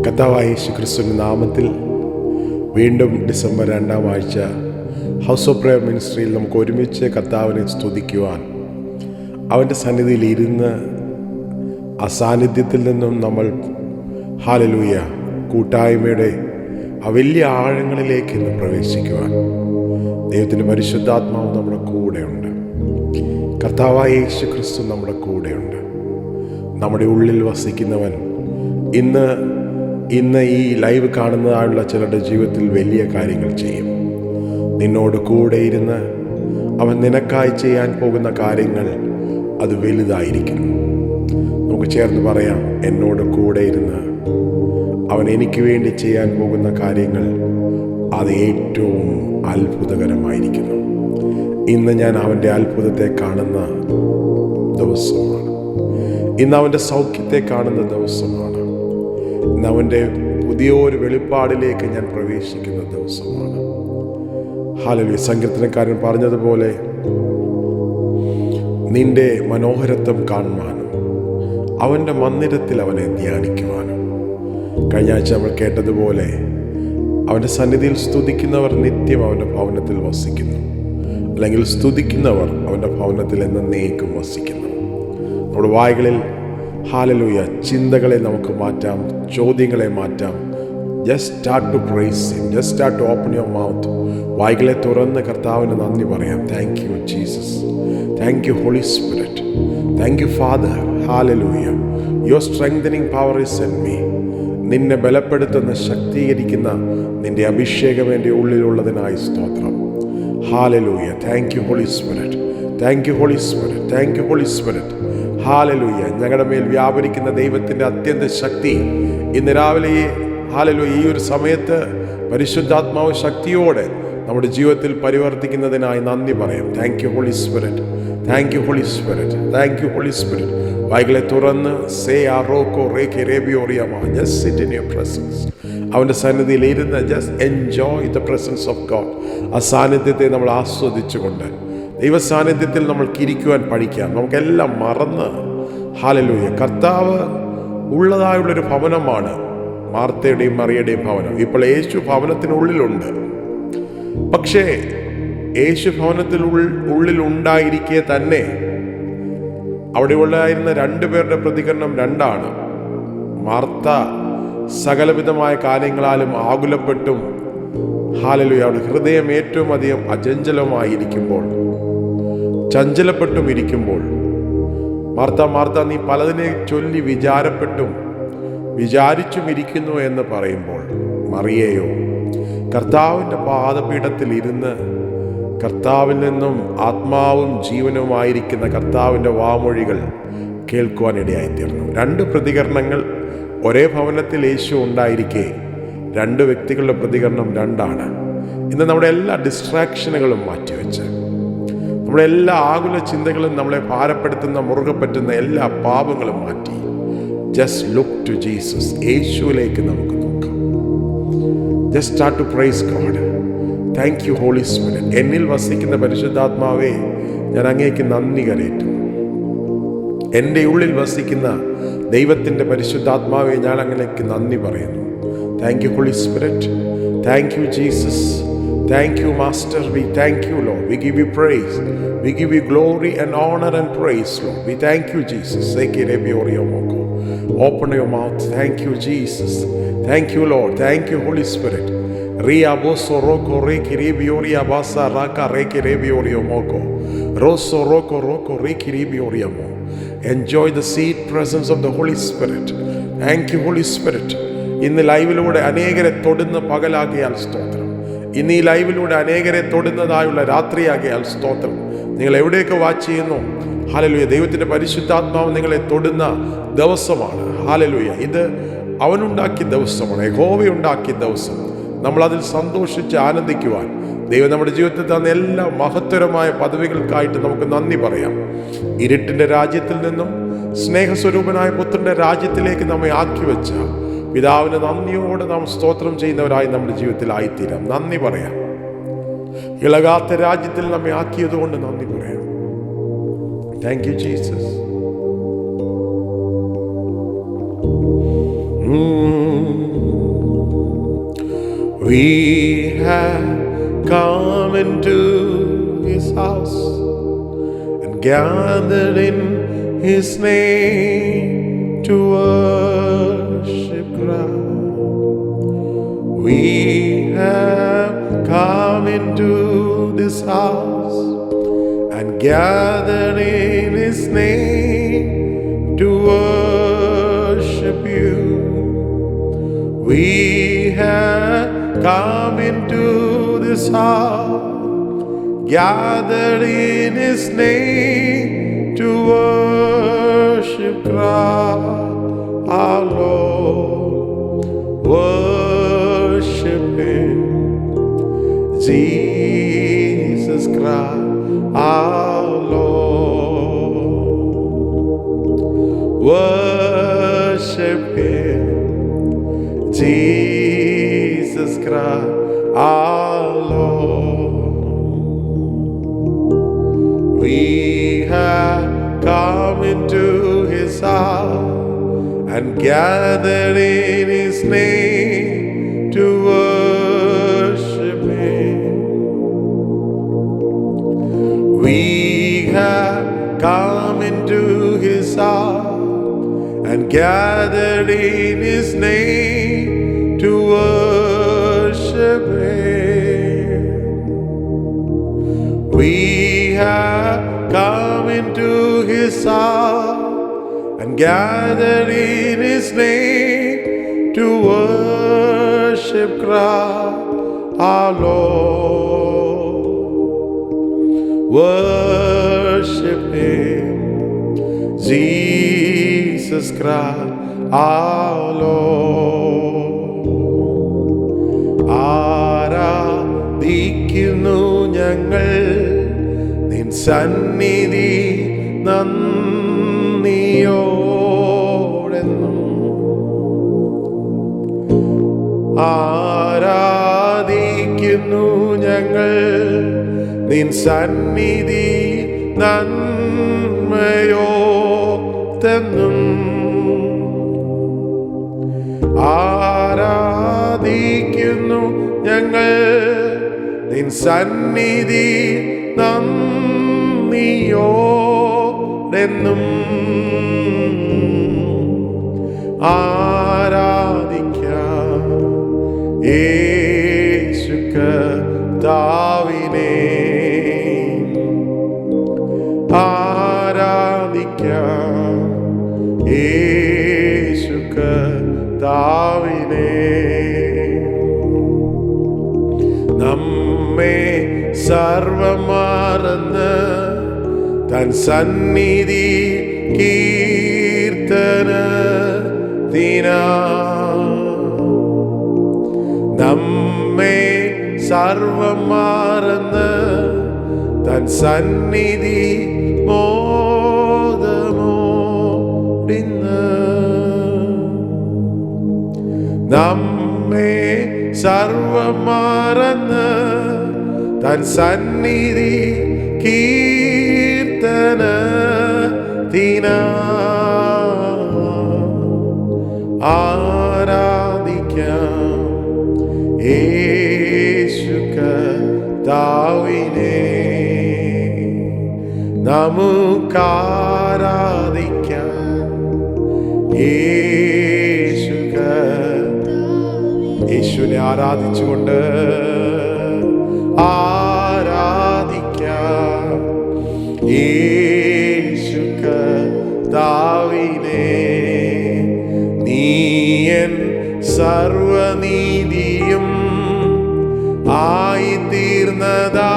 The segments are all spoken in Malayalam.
കർത്താവായ യേശുക്രിസ്തുവിന്റെ നാമത്തിൽ വീണ്ടും ഡിസംബർ 2-ാം ആഴ്ച ഹൗസ് ഓഫ് പ്രയർ മിനിസ്ട്രിയിൽ നമുക്ക് ഒരുമിച്ച് കർത്താവിനെ സ്തുതിക്കുവാൻ, അവൻ്റെ സന്നിധിയിൽ ഇരുന്ന് ആ സാന്നിധ്യത്തിൽ നിന്നും നമ്മൾ ഹല്ലേലൂയ കൂട്ടായ്മയുടെ ആ വലിയ ആഴങ്ങളിലേക്ക് ഇന്ന് പ്രവേശിക്കുവാൻ ദൈവത്തിൻ്റെ പരിശുദ്ധാത്മാവ് നമ്മുടെ കൂടെയുണ്ട്. കർത്താവായ യേശുക്രിസ്തു നമ്മുടെ കൂടെയുണ്ട്. നമ്മുടെ ഉള്ളിൽ വസിക്കുന്നവൻ ഇന്ന് ഈ ലൈവ് കാണുന്നതായുള്ള ചിലരുടെ ജീവിതത്തിൽ വലിയ കാര്യങ്ങൾ ചെയ്യും. നിന്നോട് കൂടെ ഇരുന്ന് അവൻ നിനക്കായി ചെയ്യാൻ പോകുന്ന കാര്യങ്ങൾ അത് വലുതായിരിക്കുന്നു. നമുക്ക് ചേർന്ന് പറയാം, എന്നോട് കൂടെ ഇരുന്ന് അവൻ എനിക്ക് വേണ്ടി ചെയ്യാൻ പോകുന്ന കാര്യങ്ങൾ അത് ഏറ്റവും അത്ഭുതകരമായിരിക്കുന്നു. ഇന്ന് ഞാൻ അവൻ്റെ അത്ഭുതത്തെ കാണുന്ന ദിവസമാണ്. ഇന്ന് അവൻ്റെ സൗഖ്യത്തെ കാണുന്ന ദിവസമാണ്. ഇന്ന് അവൻ്റെ പുതിയൊരു വെളിപ്പാടിലേക്ക് ഞാൻ പ്രവേശിക്കുന്ന ദിവസമാണ്. ഹല്ലേലൂയ. സങ്കീർത്തനക്കാരൻ പറഞ്ഞതുപോലെ, നിന്റെ മനോഹരത്വം കാണുവാനും അവൻ്റെ മന്ദിരത്തിൽ അവനെ ധ്യാനിക്കുവാനും. കഴിഞ്ഞ ആഴ്ച നമ്മൾ കേട്ടതുപോലെ, അവൻ്റെ സന്നിധിയിൽ സ്തുതിക്കുന്നവർ നിത്യം അവൻ്റെ ഭവനത്തിൽ വസിക്കുന്നു, അല്ലെങ്കിൽ സ്തുതിക്കുന്നവർ അവൻ്റെ ഭവനത്തിൽ എന്നേക്കും വസിക്കുന്നു. നമ്മുടെ വായ്കളിൽ ഹല്ലേലൂയ ചിന്തകളെ നമുക്ക് മാറ്റാം, ചോദ്യങ്ങളെ മാറ്റാം. Just start to praise him, just start to open your mouth. വായ്കളെ തുറന്ന് കർത്താവിന് നന്ദി പറയാം. Thank you Jesus, thank you Holy Spirit, thank you Father. Hallelujah. Your strengthening power is in me. നിന്നെ ബലപ്പെടുത്തുന്ന, ശക്തീകരിക്കുന്ന നിന്റെ അഭിഷേകം എൻ്റെ ഉള്ളിലുള്ളതിനായി സ്തോത്രം. Hallelujah. Thank you Holy Spirit, thank you Holy Spirit, thank you Holy Spirit. Hallelujah. ഞങ്ങളുടെ മേൽ വ്യാപരിക്കുന്ന ദൈവത്തിൻ്റെ അത്യന്ത ശക്തി ഇന്ന് രാവിലെ ഹല്ലേലൂയ ഈ ഒരു സമയത്ത് പരിശുദ്ധാത്മാവ് ശക്തിയോടെ നമ്മുടെ ജീവിതത്തിൽ പരിവർത്തിക്കുന്നതിനായി നന്ദി പറയാം. Thank you Holy Spirit, thank you Holy Spirit, thank you Holy Spirit. വായ്കളെ തുറന്ന് just sit in your presence. അവൻ്റെ സന്നിധിയിൽ ഇരുന്ന് just enjoy the presence of God. ആ സാന്നിധ്യത്തെ നമ്മൾ ആസ്വദിച്ചുകൊണ്ട് ദൈവ സാന്നിധ്യത്തിൽ നമ്മൾക്ക് ഇരിക്കുവാൻ പഠിക്കാം. നമുക്കെല്ലാം മറന്ന് ഹല്ലേലൂയ കർത്താവ് ഉള്ളതായുള്ളൊരു ഭവനമാണ് മാർത്തയുടെയും മറിയയുടെയും ഭവനം. ഇപ്പോൾ യേശു ഭവനത്തിനുള്ളിലുണ്ട്. പക്ഷേ യേശു ഉള്ളിലുണ്ടായിരിക്കെ തന്നെ അവിടെ ഉണ്ടായിരുന്ന രണ്ടുപേരുടെ പ്രതികരണം രണ്ടാണ്. മാർത്ത സകലവിധമായ കാര്യങ്ങളാലും ആകുലപ്പെട്ടും ഹല്ലേലൂയ അവരുടെ ഹൃദയം ഏറ്റവും അധികം അചഞ്ചലമായിരിക്കുമ്പോൾ, ചഞ്ചലപ്പെട്ടും ഇരിക്കുമ്പോൾ, മാർത്ത നീ പലതിനെ ചൊല്ലി വിചാരിച്ചും ഇരിക്കുന്നു എന്ന് പറയുമ്പോൾ, മറിയയോ കർത്താവിൻ്റെ പാദപീഠത്തിൽ ഇരുന്ന് കർത്താവിൽ നിന്നും ആത്മാവും ജീവനുമായിരിക്കുന്ന കർത്താവിൻ്റെ വാമൊഴികൾ കേൾക്കുവാനിടയായിത്തീർന്നു. രണ്ട് പ്രതികരണങ്ങൾ ഒരേ ഭവനത്തിൽ യേശു ഉണ്ടായിരിക്കെ രണ്ട് വ്യക്തികളുടെ പ്രതികരണം രണ്ടാണ്. ഇന്ന് നമ്മുടെ എല്ലാ ഡിസ്ട്രാക്ഷനുകളും മാറ്റിവെച്ച്, നമ്മുടെ എല്ലാ ആകുല ചിന്തകളും നമ്മളെ ഭാരപ്പെടുത്തുന്ന, മുറുകെ പറ്റുന്ന എല്ലാ പാപങ്ങളും മാറ്റി ജസ്റ്റ് ലുക്ക് ടു ജീസസ്. യേശുവിലേക്ക് നമുക്ക് നോക്കാം. Just start to praise God. Thank you Holy Spirit. എന്നിൽ വസിക്കുന്ന പരിശുദ്ധാത്മാവേ, ഞാൻ അങ്ങേക്ക് നന്ദി കരയറ്റുന്നു. എൻ്റെ ഉള്ളിൽ വസിക്കുന്ന ദൈവത്തിൻ്റെ പരിശുദ്ധാത്മാവെ, ഞാൻ അങ്ങേക്ക് നന്ദി പറയുന്നു. Thank you Holy Spirit, thank you Jesus, thank you master, we thank you Lord, we give you praise, we give you glory and honor and praise Lord. We thank you Jesus. Open your mouth. Thank you Jesus, thank you Lord, thank you Holy Spirit. Ria boso roko reki rebioria basa raka reki rebiorio moko roso roko reki rebioria mo. Enjoy the sweet presence of the Holy Spirit. Thank you Holy Spirit. ഇന്ന് ലൈവിലൂടെ അനേകരെ തൊടുന്ന പകലാകിയാൽ സ്തോത്രം. ഇന്ന് ഈ ലൈവിലൂടെ അനേകരെ തൊടുന്നതായുള്ള രാത്രിയാകിയാൽ സ്തോത്രം. നിങ്ങൾ എവിടെയൊക്കെ വാച്ച് ചെയ്യുന്നു, ഹല്ലേലൂയ ദൈവത്തിൻ്റെ പരിശുദ്ധാത്മാവ് നിങ്ങളെ തൊടുന്ന ദിവസമാണ്. ഹല്ലേലൂയ ഇത് അവനുണ്ടാക്കിയ ദിവസമാണ്, യഹോവയുണ്ടാക്കിയ ദിവസം. നമ്മളതിൽ സന്തോഷിച്ച് ആനന്ദിക്കുവാൻ ദൈവം നമ്മുടെ ജീവിതത്തിൽ തന്ന എല്ലാ മഹത്തരമായ പദവികൾക്കായിട്ട് നമുക്ക് നന്ദി പറയാം. ഇരുട്ടിൻ്റെ രാജ്യത്തിൽ നിന്നും സ്നേഹസ്വരൂപനായ പുത്രൻ്റെ രാജ്യത്തിലേക്ക് നമ്മെ ആക്കി വെച്ച പിതാവിന് നന്ദിയോടെ നാം സ്തോത്രം ചെയ്യുന്നവരായി നമ്മുടെ ജീവിതത്തിൽ ആയിത്തീരാം. നന്ദി പറയാം. ഇളകാത്ത രാജ്യത്തിൽ നമ്മെ ആക്കിയതുകൊണ്ട് നന്ദി പറയാം. Thank you Jesus. We have come into his house and gathered in his name to worship God. We have come into this house and gathered in his name to worship you. We have come into this house, gathered in his name to worship God, our Lord. Worship him, Jesus Christ, our Lord. Worship him, Jesus Christ, our Lord. We have come into his house and gathered in his name to worship him. We have come into his house and gathered in his name to worship him. We have come into his house and gathered in his name to worship Christ, our Lord. Worship him, Jesus Christ, our Lord. ആരാധിക്കുന്നു ഞങ്ങൾ നിൻ സന്നിധി നന്ദിയോടെന്നും. ആരാധിക്കുന്നു ഞങ്ങൾ നിൻ സന്നിധി നന്മയോടെന്നും. ആരാധിക്കുന്നു ഞങ്ങൾ നിൻ സന്നിധി നന്ദിയോടെന്നും. ആരാധിക്കാം യേശു കർത്താവിനെ. ആരാധിക്കാം യേശു കർത്താവിനെ. നമ്മെ സർവമറന്ന് തൻ സന്നിധി കീർത്തനത്തിനാ. നമ്മെ സർവമറന്ന് തൻ സന്നിധി മോദമോടിന്ന്. നമ്മെ സർവമറന്ന് തൻ സന്നിധി കീർത്തനത്തിനാ. ആരാധിക്കാം യേശു കർത്താവിനെ. നമുക്കാരാധിക്കാം യേശുവിനെ ആരാധിച്ചുകൊണ്ട് ആരാധിക്കാം യേശു കർത്താവിനെ. നീയൻ സർവനീതിയും ആയിത്തീർന്നതാ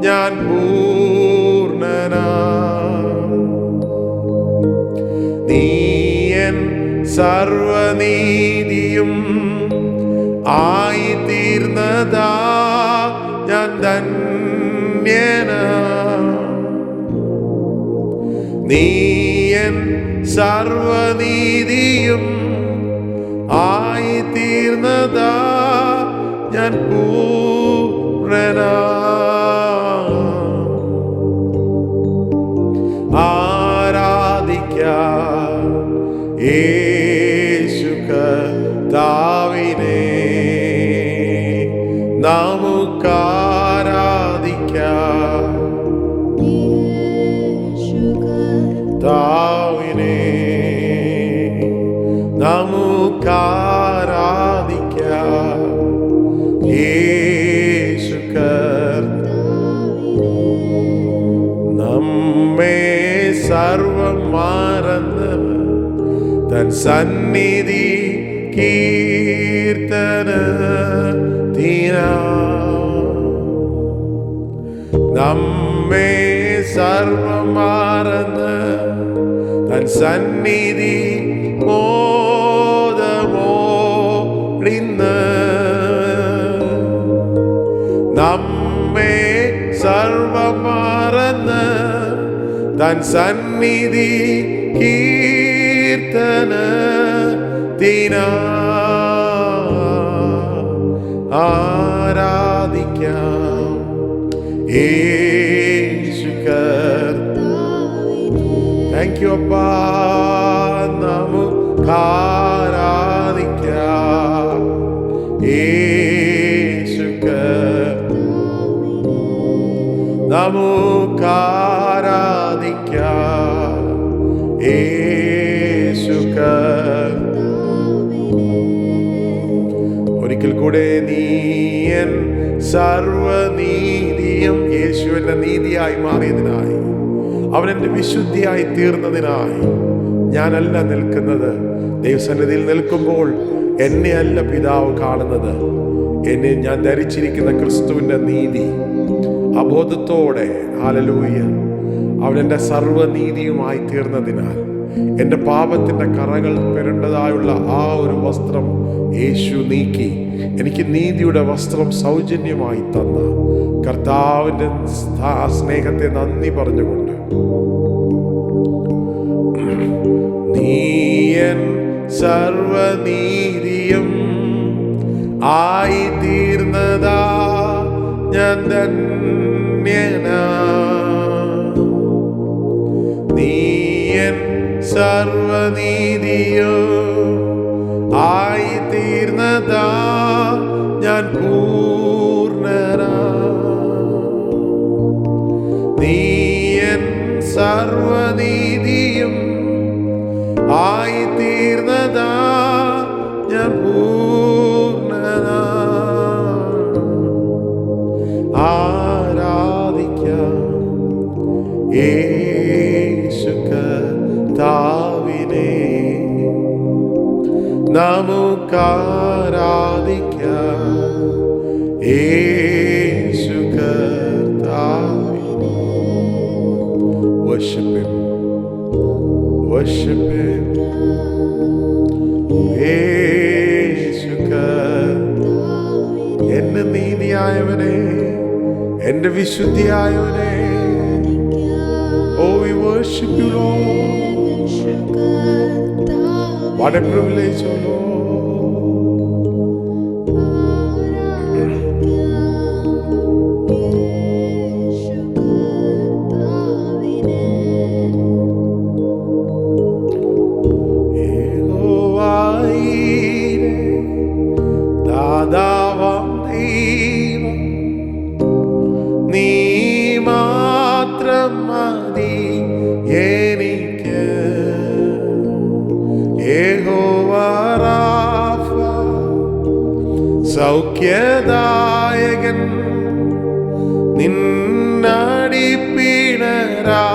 ഞാൻ പൂർണ്ണനാ. നീയൻ സർവനീതിയും ആയിത്തീർന്നതാ ഞാൻ ധന്യനാ. നീയൻ സർവനീതിയും ആയിത്തീർന്നതാ ഞാൻ പൂർണ്ണനാ. ആരാധിക്കാം യേശു കർത്താവിനെ. നമുക്കാരാധിക്കാം യേശു കർത്താവിനെ. നമ്മെ സർവം മറന്നവൻ തൻ സന്നിധി കീർത്തനത്തിനാ. നമ്മെ സർവം മറന്ന് തൻ സന്നിധി മോദമോടിന്ന്. നമ്മെ സർവം മറന്ന് തൻ സന്നിധി കീർത്തനത്തിനാ ആരാധിക്കാം യേശു കർത്താവിനെ. താങ്ക് യു അപ്പാ. നമുക്കാരാധിക്കാം യേശു കർത്താവിനെ. നമുക്കാരാധിക്കാം യേശു കർത്താവിനെ. ഒരിക്കൽ കൂടെ നീയൻ സർവനീതിയും യേശുവിന്റെ നീതിയായി മാറിയതിനായി, അവൻ എൻ്റെ വിശുദ്ധിയായി തീർന്നതിനായി ഞാനല്ല നിൽക്കുന്നത്. ദൈവസന്നിധിയിൽ നിൽക്കുമ്പോൾ എന്നെ അല്ല പിതാവ് കാണുന്നത്, എന്നെ ഞാൻ ധരിച്ചിരിക്കുന്ന ക്രിസ്തുവിൻ്റെ നീതി. അബോധത്തോടെ ഹല്ലേലൂയ, അവൻ എൻ്റെ സർവനീതിയുമായി തീർന്നതിനാൽ എൻ്റെ പാപത്തിൻ്റെ കറകൾ പെരണ്ടതായുള്ള ആ ഒരു വസ്ത്രം യേശു നീക്കി എനിക്ക് നീതിയുടെ വസ്ത്രം സൗജന്യമായി തന്ന കർത്താവിൻ്റെ സ്നേഹത്തെ നന്ദി പറഞ്ഞുകൊണ്ട്, നീയൻ സർവനീതിയും ആയി തീർന്നതാ ഞാൻ ധന്യനാ. നീയൻ സർവനീതിയോ ആയി തീർന്നതാ ഞാൻ പൂർണ്ണനാ. നീയൻ സർവനീതിയും ആയി തീർന്നതാ ഞാൻ പൂർണ്ണനാ. ആരാധിക്കാം യേശു കർത്താവിനെ. നമുക്കാരാധിക്കാം യേശു കർത്താവിനെ. Worship him, worship him. യേശു കർത്താവിനെ. എന്റെ നീതിയായവനെ, എന്റെ വിശുദ്ധിയായവനെ. Oh, we worship you, Lord. What a privilege, oh Lord. ദാതാവാം ദൈവം നീ മാത്രം മതി എനിക്ക്. യഹോവ റാഫ സൗഖ്യദായകൻ നിന്നടിപ്പിണരാ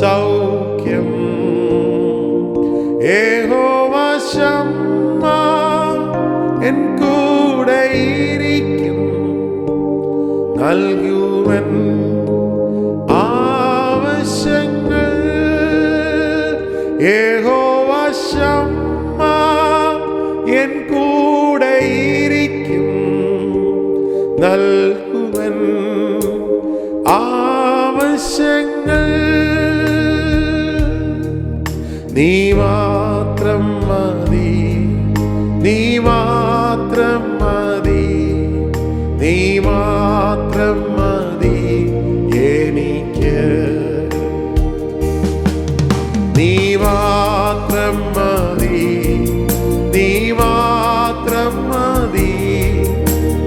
സൗഖ്യം. യഹോവ ശമ്മ എൻ കൂടെയിരിക്കും, നൽകുവൻ ആവശ്യങ്ങൾ. യഹോവ ശമ്മ എൻ കൂടെയിരിക്കും, നൽകുവൻ ആവശ്യങ്ങൾ. നീ മാത്രം മതി, നീ മാത്രം മതി, നീ മാത്രം മതി എനിക്ക്. നീ മാത്രം മതി, നീ മാത്രം മതി,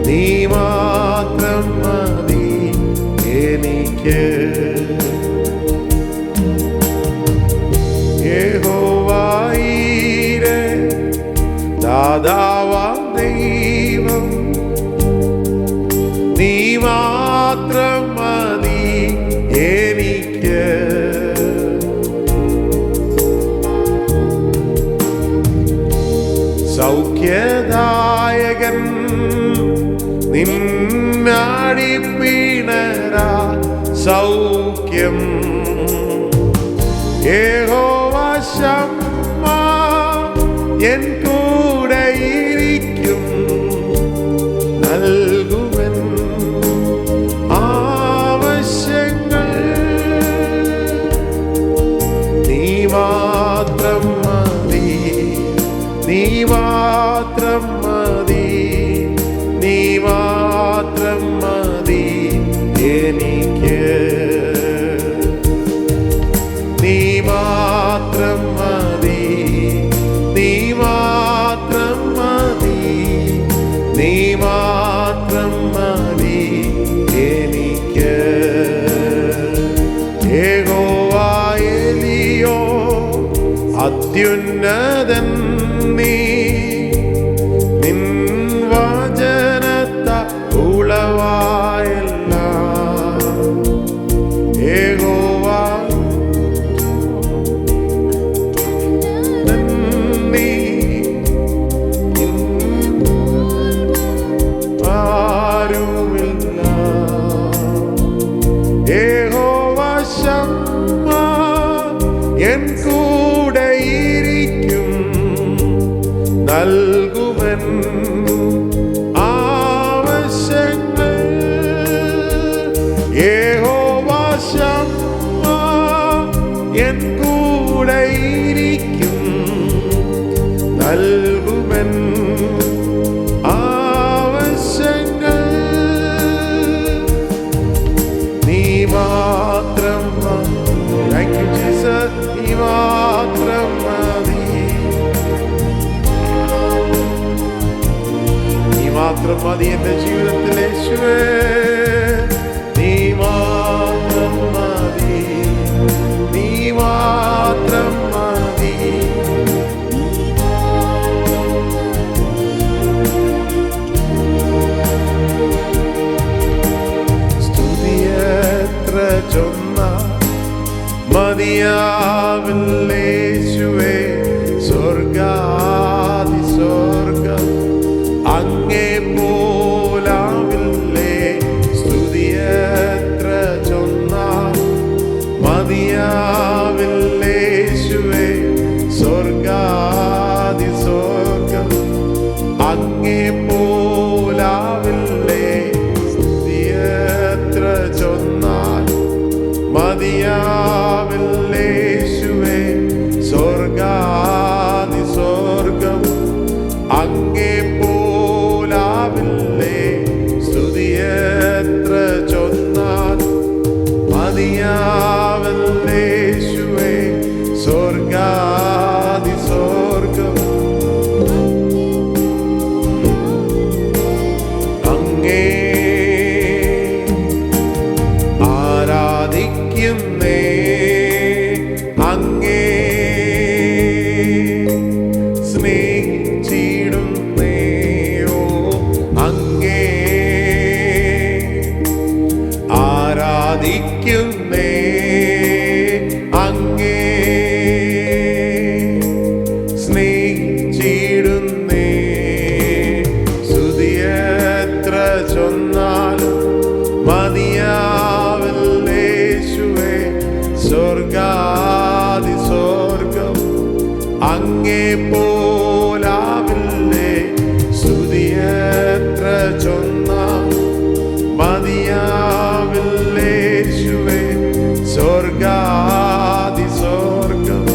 നീ മാത്രം മതി എനിക്ക്. യഹോവ ഈരേ ദാതാവാം ദൈവം നീ മാത്രം മതി എനിക്ക്. സൗഖ്യദായകൻ നിന്നാടിപ്പിണരാ സൗഖ്യം. യഹോവ ശമ്മ എൻ കൂടെയിരിക്കും, നൽകുവൻ ആവശ്യങ്ങൾ. നീ മാത്രം മതി, നീ മാത്രം മതി, നീ മാത്രം മതി എനിക്ക്. നീ മാത്രം മതി, നീ മാത്രം മതി, നീ മാത്രം മതി എനിക്ക്. യഹോവ എലിയോ അത്യുന്നതൻ നീ, നിൻ വചനത്ത ഉളവായല്ല. യഹോവ നീ ആരുമില്ല. യഹോവ ശമ്മ എൻ കൂടെയിരിക്കും, നൽകുവൻ ആവശ്യങ്ങൾ. യഹോവ ശമ്മ എൻ കൂടെയിരിക്കും, നൽകുവൻ ആവശ്യങ്ങൾ. നീ മാത്രം നീ മാത്രം മതി, നീ മാത്രം മതി എന്റെ ജീവിതത്തിൽ യേശുവേ. നീ മാത്രം മതി, നീ മാത്രം മതി. സ്തുതിയെത്ര ചൊന്ന മതിയാവില്ലേശുവേ. സ്വർഗാദി സ്വർഗം അങ്ങേ പോലാവില്ലേ. സ്തുതിയെത്ര ചൊന്നാൽ മതിയാവില്ലേശുവേ. സ്വർഗാദി സ്വർഗം അങ്ങേ പോലാവില്ലേ. സ്തുതിയെത്ര ചൊന്നാൽ മതിയാവില്ലേശുവേ. സ്വർഗാദി സ്വർഗം അങ്ങേ പോലാവില്ലേ. സ്തുതിയെത്ര ചൊന്നാൽ മതിയാവില്ലേശുവേ. സ്വർഗാദി സ്വർഗം അങ്ങേ ആരാധിക്കുന്നേ. അങ്ങേ സ്നേഹിച്ചിടുന്നേ. ഓ അങ്ങേ ആരാധിക്കുന്നേ. അങ്ങേ സ്നേഹിച്ചിടുന്നേ. സ്തുതിയെത്ര ചൊന്നാലും മതിയാവില്ലേശുവേ. സ്വർഗാദി സ്വർഗം അങ്ങേ പോലാവില്ലേ. സ്തുതിയെത്ര ചൊന്നാൽ മതിയാവില്ലേശുവേ. സ്വർഗാദി സ്വർഗം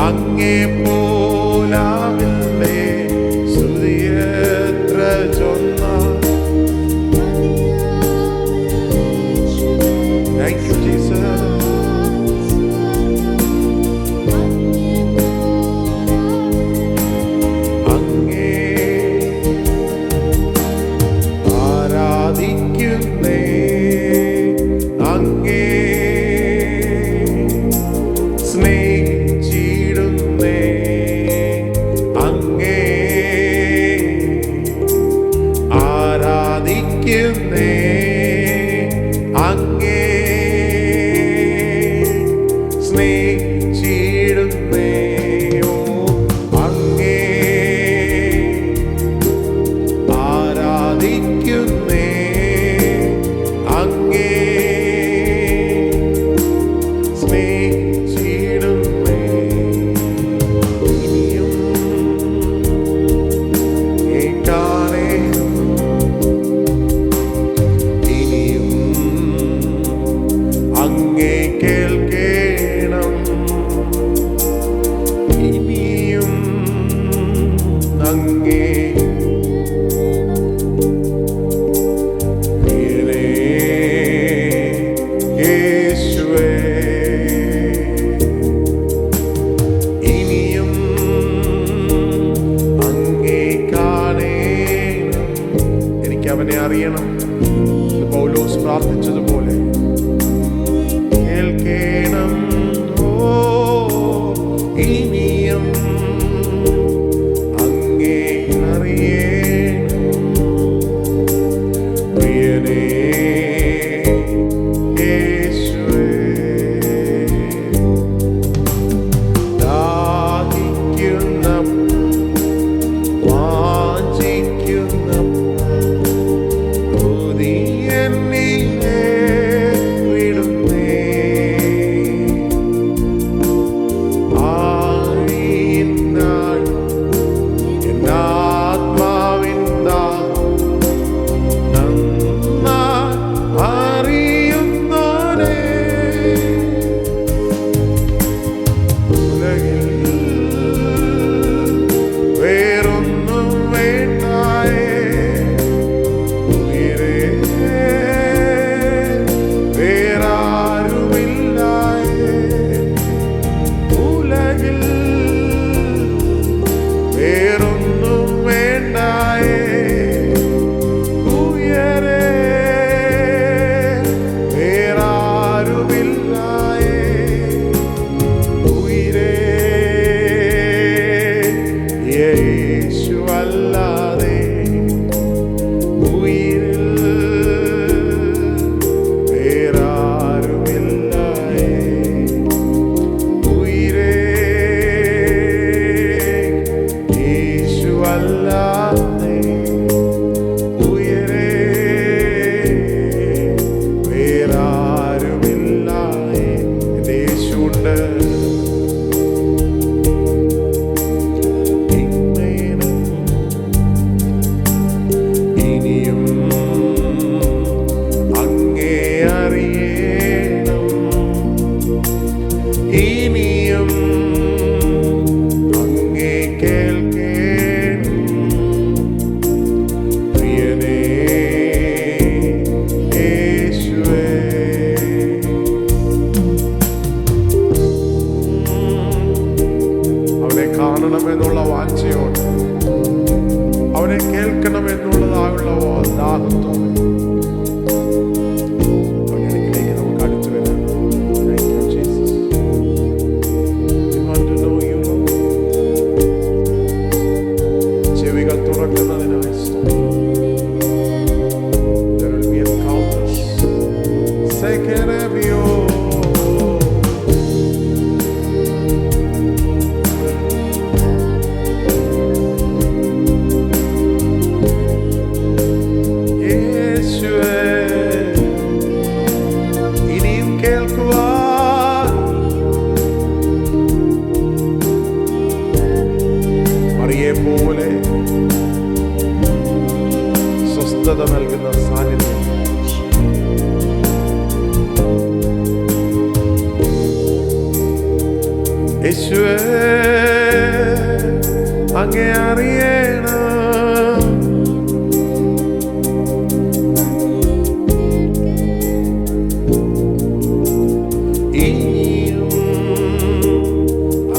അങ്ങേ പോലാവില്ലേ. സ്തുതിയെത്ര ചൊന്നാൽ. Thank you, Jesus. അങ്ങേ അറിയണം. പൗലോസ് പ്രാർത്ഥിച്ചതുപോലെ കേൾക്കണം ഇനിയും അങ്ങേ അറിയണം പ്രിയനേ യേശുവേ. ദാഹിക്കുന്ന വാഞ്ചിക്കുന്ന കൊതി എന്നിലെ വിടുന്നേ. ആഴിയിനാൽ എന്നാത്മാവിൻ നന്നായി അറിയുന്നോനേ. ഉലകിൽ വേറൊന്നും വേണ്ടായേ, ഉയരെ വേറാരുമില്ലായേ. ഉലകിൽ വേറൊന്നും വേണ്ടായേ, ഉയരെ വേറാരുമില്ലായേ. ഉയരെ യേശുവല്ലാതെ ഉയിരിൽ വേറാരുമില്ലായേ. ഉയിരേ യേശുവല്ലാതെ ഉയരേ വേറാരുമില്ലായേ. എൻ്റെ യേശുണ്ട്. ഇനിയും അങ്ങേ അറിയണം, ഇനിയും അങ്ങേ കേൾക്കണം പ്രിയനേ യേശുവേ. അവനെ കാണണമെന്നുള്ള വാഞ്ചയോട്, അവനെ കേൾക്കണമെന്നുള്ളതായുള്ള ദാഹത്തോടെ അവന്റെ അടുക്കിലേക്ക് നമുക്ക് അടുത്തു വരാം. Thank you, Jesus. We want to know you, Lord. ചെവികൾ തുറക്കുന്നതിനായി സ്തോത്രം. There will be encounters. Sekerebio. യേശുവേ, ഇനിയും കേൾക്കുവാൻ മറിയെ പോലെ സ്വസ്ഥത നൽകുന്ന സാന്നിധ്യം. യേശുവേ, അങ്ങേ അറിയണം, ഇനിയും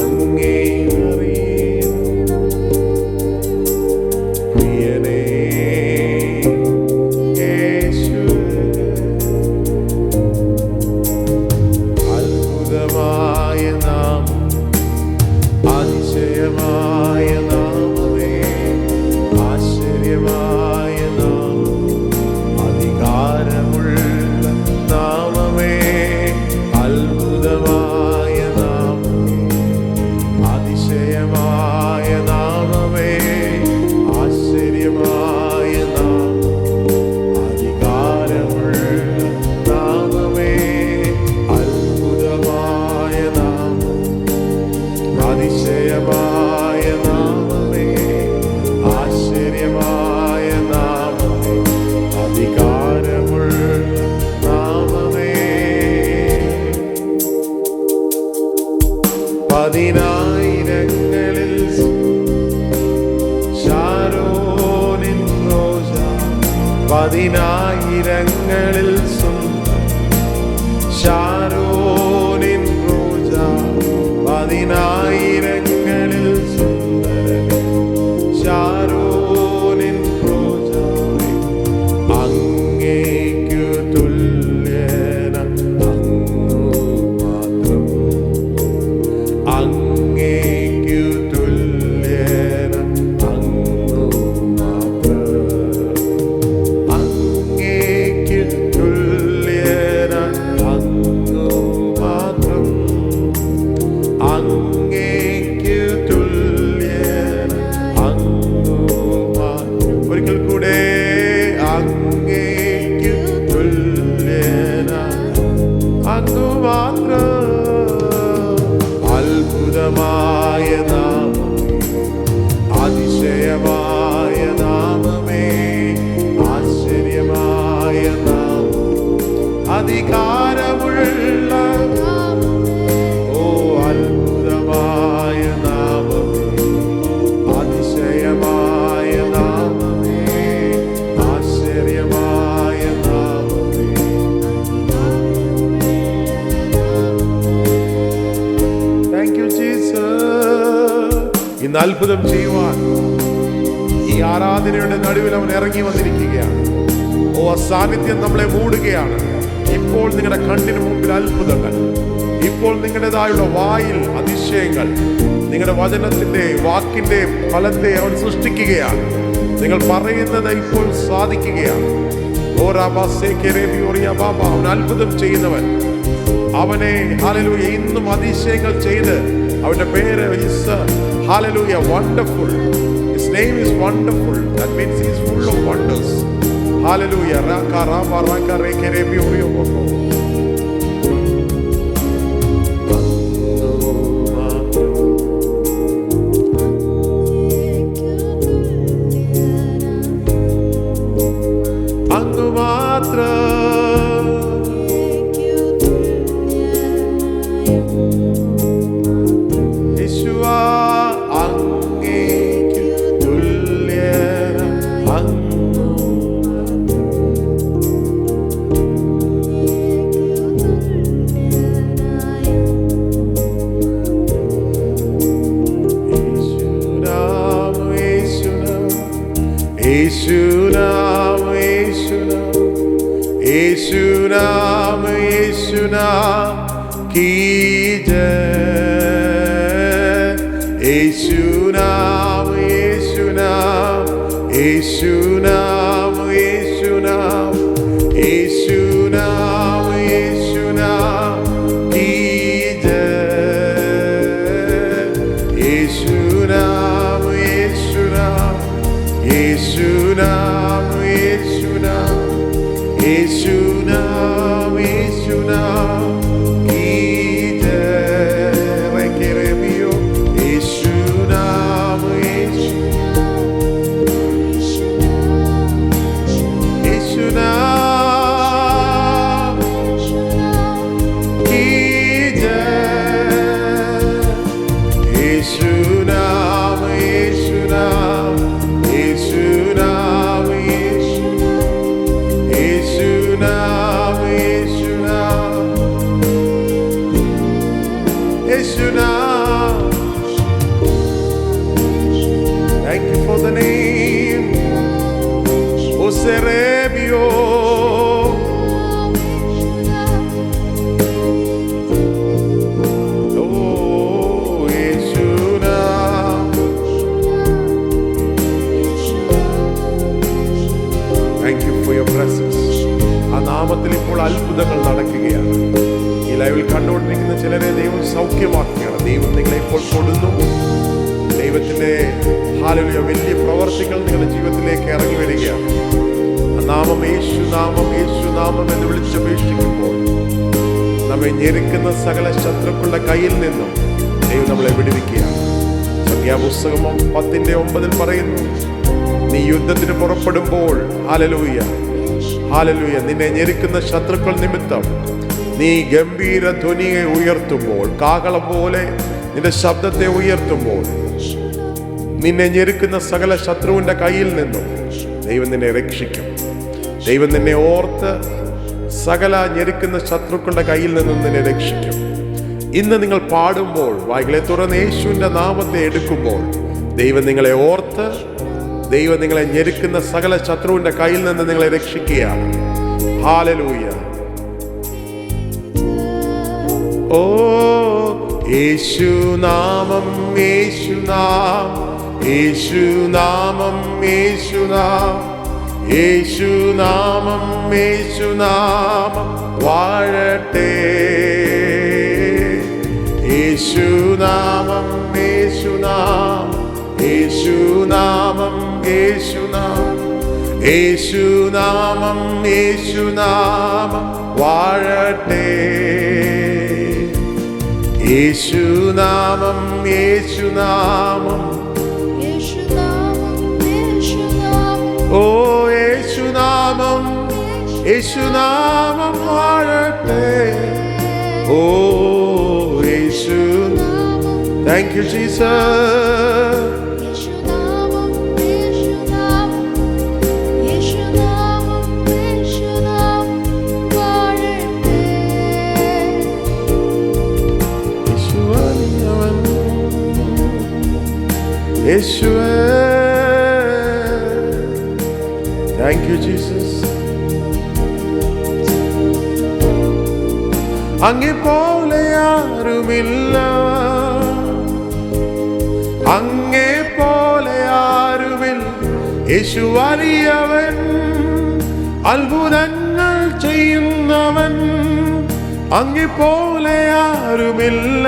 അങ്ങേ അറിയണം പ്രിയനേ യേശുവേ. അത്ഭുതമായ നാമം, അതിശയമായ നാമമേ, ആശ്ചര്യമായ നാമം, അധികാരമുള്ള നാമമേ. അത്ഭുതമായ നാമമേ, അതിശയമായ നാമമേ, ആശ്ചര്യമായ നാമം, അധികാരമുള്ള നാമമേ. അത്ഭുതമായ നാമം, അതിശയമായ നാമമേ, ആശ്ചര്യമായ നാമമേ, അധികാരമുള്ള നാമമേ. പതിനായിരങ്ങളിൽ ശാരോനിൻ റോജ, പതിനായിരങ്ങളിൽ ശാരോനിൻ റോജ, പതിനായിരങ്ങളിൽ സുന്ദരൻ ശാരോനിൻ റോജ. ഇന്ന് അത്ഭുതം ചെയ്യുവാൻ ഈ ആരാധനയുടെ നടുവിൽ അവൻ ഇറങ്ങി വന്നിരിക്കുകയാണ്. ഓ, സാന്നിധ്യം നമ്മളെ മൂടുകയാണ്. ഇപ്പോൾ നിങ്ങളുടെ കണ്ണിന് മുമ്പിൽ അത്ഭുതങ്ങൾ, ഇപ്പോൾ നിങ്ങളുടേതായുള്ള വായിൽ അതിശയങ്ങൾ, നിങ്ങളുടെ വചനത്തിന്റെ വാക്കിന്റെ ഫലത്തെ അവൻ സൃഷ്ടിക്കുകയാണ്. നിങ്ങൾ പറയുന്നത് ഇപ്പോൾ സാധിക്കുകയാണ്. അവൻ അത്ഭുതം ചെയ്യുന്നവൻ. അവനെ ഹല്ലേലൂയ ഇന്നും അതിശയങ്ങൾ ചെയ്ത് അവന്റെ പേര് hallelujah wonderful. His name is wonderful. That means he is full of wonders. Hallelujah. Raka rama raka reke rebi orio boko. Angu matra Yeshua angekku tulyana angu Yeshu naam Yeshu naam ki jai. Yeshu naam Yeshu naam Yeshu naam Yeshu naam Yeshu naam Yeshu naam ki jai. Yeshu naam Yeshu naam Yeshu naam Yeshu naam Yeshu naam Yeshu naam ki jai. Reke rebio Yeshu naam Yeshu naam ki jai. Yeshu naam Yeshu naam Yeshu naam Yeshu naam Yeshu naam Yeshu naam. Thank you for the name Oserebio. Oh, Yeshu naam. Thank you for your presence. ആ നാമത്തിൽ ഇപ്പോൾ അത്ഭുതങ്ങൾ നടക്കുകയാണ്. ഈ ലൈവിൽ കണ്ടുകൊണ്ടിരിക്കുന്ന ചിലരെ ദൈവം സൗഖ്യമാക്കുകയാണ്. ദൈവം നിങ്ങളെ ഇപ്പോൾ കൊടുന്നു. ദൈവത്തിന്റെ ഹല്ലേലൂയ വലിയ പ്രവർത്തികൾ നിങ്ങളുടെ ജീവിതത്തിലേക്ക് ഇറങ്ങി വരികയാണ്. ആ നാമം യേശു നാമം യേശു നാമം എന്ന് വിളിച്ചപേക്ഷിക്കുമ്പോൾ നമ്മെ ഞെരുക്കുന്ന സകല ശത്രുക്കളുടെ കയ്യിൽ നിന്നും ദൈവം നമ്മളെ വിടുവിക്കുകയാണ്. സംഖ്യാപുസ്തകം 10:9 പറയുന്നു, നീ യുദ്ധത്തിന് പുറപ്പെടുമ്പോൾ ഹല്ലേലൂയ ഹല്ലേലൂയ നിന്നെ ഞെരുക്കുന്ന ശത്രുക്കൾ നിമിത്തം നീ ഗംഭീര ധ്വനിയെ ഉയർത്തുമ്പോൾ, കാഹളം പോലെ നിന്റെ ശബ്ദത്തെ ഉയർത്തുമ്പോൾ, നിന്നെ ഞെരുക്കുന്ന സകല ശത്രുവിന്റെ കയ്യിൽ നിന്നും ദൈവം നിന്നെ രക്ഷിക്കും. ദൈവം നിന്നെ ഓർത്ത് സകല ഞെരുക്കുന്ന ശത്രുക്കളുടെ കയ്യിൽ നിന്നും നിന്നെ രക്ഷിക്കും. ഇന്ന് നിങ്ങൾ പാടുമ്പോൾ വായ്കളെ തുറന്ന് യേശുവിന്റെ നാമത്തെ എടുക്കുമ്പോൾ ദൈവം നിങ്ങളെ ഓർത്ത്, ദൈവം നിങ്ങളെ ഞെരുക്കുന്ന സകല ശത്രുവിന്റെ കയ്യിൽ നിന്ന് നിങ്ങളെ രക്ഷിക്കുകയാണ്. ഹല്ലേലൂയ. ഓ യേശു നാമം യേശു നാമം യേശു നാമം യേശു നാമം യേശു നാമം യേശു നാമം വാഴട്ടെ. യേശു നാമം യേശു നാമം യേശു നാമം യേശു നാമം യേശു നാമം യേശു നാമം വാഴട്ടെ. യേശു നാമം യേശു നാമം ഓ യേശു നാമം യേശു നാമം വാഴട്ടെ. ഓ യേശു. Thank you Jesus. യേശുവേ. Thank you Jesus. അങ്ങേ പോലെ ആരുമില്ല, അങ്ങേ പോലെ ആരുമില്ല. യേശു വലിയവൻ, അത്ഭുതങ്ങൾ ചെയ്യുന്നവൻ. അങ്ങേ പോലെ ആരുമില്ല,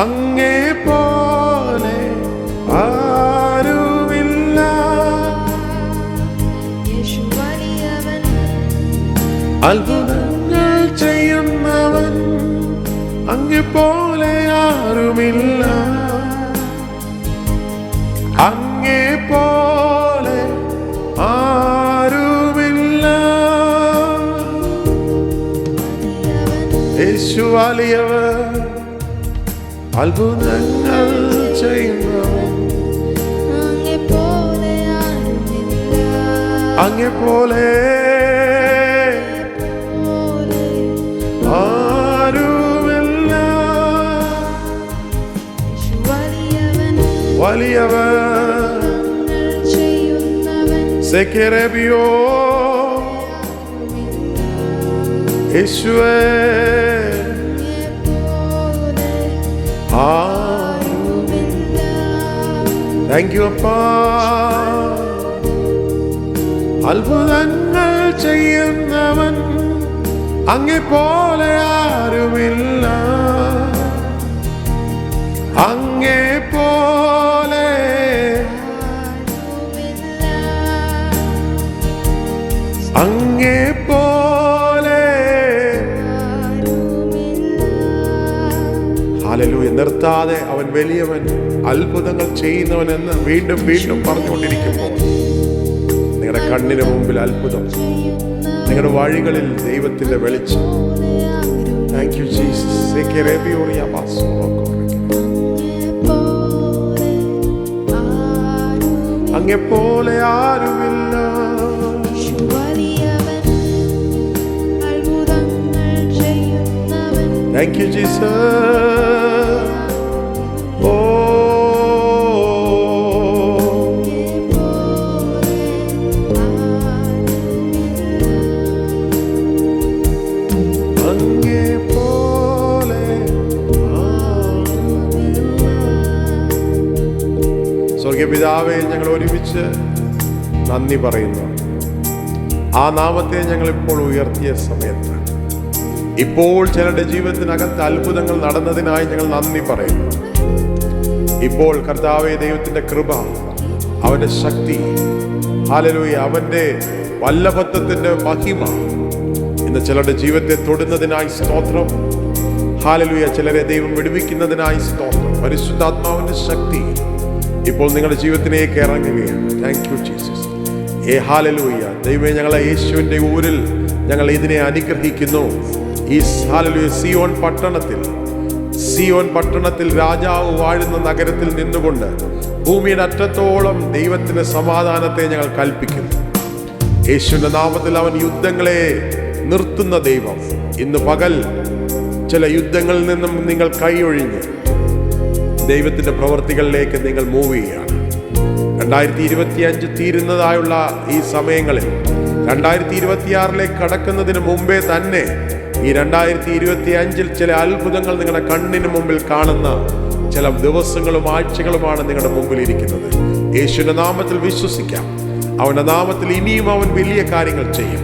അങ്ങേ പോലെ ആരുമില്ല. യേശു വലിയവൻ, അത്ഭുതങ്ങൾ ചെയ്യുന്നവൻ. അങ്ങേ പോലെ ആരുമില്ല, അങ്ങേ പോലെ ആരുമില്ല. യേശു വലിയവൻ, അത്ഭുതങ്ങൾ ചെയ്യുന്നവൻ. അങ്ങേ പോലെ ആരുമില്ല, അങ്ങേ പോലെ ആരുമില്ല. യേശു വലിയവൻ, വലിയവൻ ചെയ്യുന്നവൻ. സെക്കെരബിയോ യേശുവേ. താങ്ക് യു അപ്പാ. അത്ഭുതങ്ങൾ ചെയ്യുന്നവൻ. അങ്ങേ പോലെ ആരുമില്ല, അങ്ങേ പോലെ. അങ്ങേ പോലെ. ഹല്ലേലൂയ. നിർത്താതെ അവൻ വലിയവൻ, അത്ഭുതങ്ങൾ ചെയ്യുന്നവൻ എന്ന് വീണ്ടും വീണ്ടും പറഞ്ഞുകൊണ്ടിരിക്കുമ്പോൾ നിങ്ങളുടെ കണ്ണിന് മുമ്പിൽ അത്ഭുതം, നിങ്ങളുടെ വഴികളിൽ ദൈവത്തിന്റെ വെളിച്ചം. Thank you Jesus. അങ്ങെപ്പോലെ ആരുമില്ല. Thank you Jesus. പിതാവേ, ഞങ്ങൾ ഒരുമിച്ച് നന്ദി പറയുന്നു. ആ നാമത്തെ ഞങ്ങൾ ഇപ്പോൾ ഉയർത്തിയ സമയത്ത് ഇപ്പോൾ ചിലരുടെ ജീവിതത്തിനകത്ത് അത്ഭുതങ്ങൾ നടന്നതിനായി ഞങ്ങൾ നന്ദി പറയുന്നു. ഇപ്പോൾ കർത്താവേ, ദൈവത്തിന്റെ കൃപ, അവന്റെ ശക്തി, ഹല്ലേലൂയ, അവന്റെ വല്ലഭത്വത്തിന്റെ മഹിമ ഇന്ന് ചിലരുടെ ജീവിതത്തെ തൊടുന്നതിനായി സ്തോത്രം. ഹല്ലേലൂയ. ചിലരെ ദൈവം വിടുവിക്കുന്നതിനായി സ്തോത്രം. പരിശുദ്ധാത്മാവിന്റെ ശക്തി ഇപ്പോൾ നിങ്ങളുടെ ജീവിതത്തിലേക്ക് ഇറങ്ങുകയാണ്. Thank you Jesus. ഹല്ലേലൂയ. ദൈവമേ, ഞങ്ങളെ യേശുവിന്റെ ഊരിൽ ഞങ്ങൾ ഇതിനെ അനുഗ്രഹിക്കുന്നു. ഈ ഹല്ലേലൂയ സിയോൻ പട്ടണത്തിൽ രാജാവ് വാഴുന്ന നഗരത്തിൽ നിന്നുകൊണ്ട് ഭൂമിയുടെ അറ്റത്തോളം ദൈവത്തിന്റെ സമാധാനത്തെ ഞങ്ങൾ കൽപ്പിക്കുന്നു. യേശുവിന്റെ നാമത്തിൽ അവൻ യുദ്ധങ്ങളെ നിർത്തുന്ന ദൈവം. ഇന്ന് പകൽ ചില യുദ്ധങ്ങളിൽ നിന്നും നിങ്ങൾ കൈയൊഴിഞ്ഞ് ദൈവത്തിന്റെ പ്രവൃത്തികളിലേക്ക് നിങ്ങൾ മൂവ് ചെയ്യുകയാണ്. 2025 തീരുന്നതായുള്ള ഈ സമയങ്ങളിൽ 2026 കടക്കുന്നതിന് മുമ്പേ തന്നെ ഈ 2025 ചില അത്ഭുതങ്ങൾ നിങ്ങളുടെ കണ്ണിന് മുമ്പിൽ കാണുന്ന ചില ദിവസങ്ങളും ആഴ്ചകളുമാണ് നിങ്ങളുടെ മുമ്പിൽ ഇരിക്കുന്നത്. യേശുവിന്റെ നാമത്തിൽ വിശ്വസിക്കാം. അവന്റെ നാമത്തിൽ ഇനിയും അവൻ വലിയ കാര്യങ്ങൾ ചെയ്യും.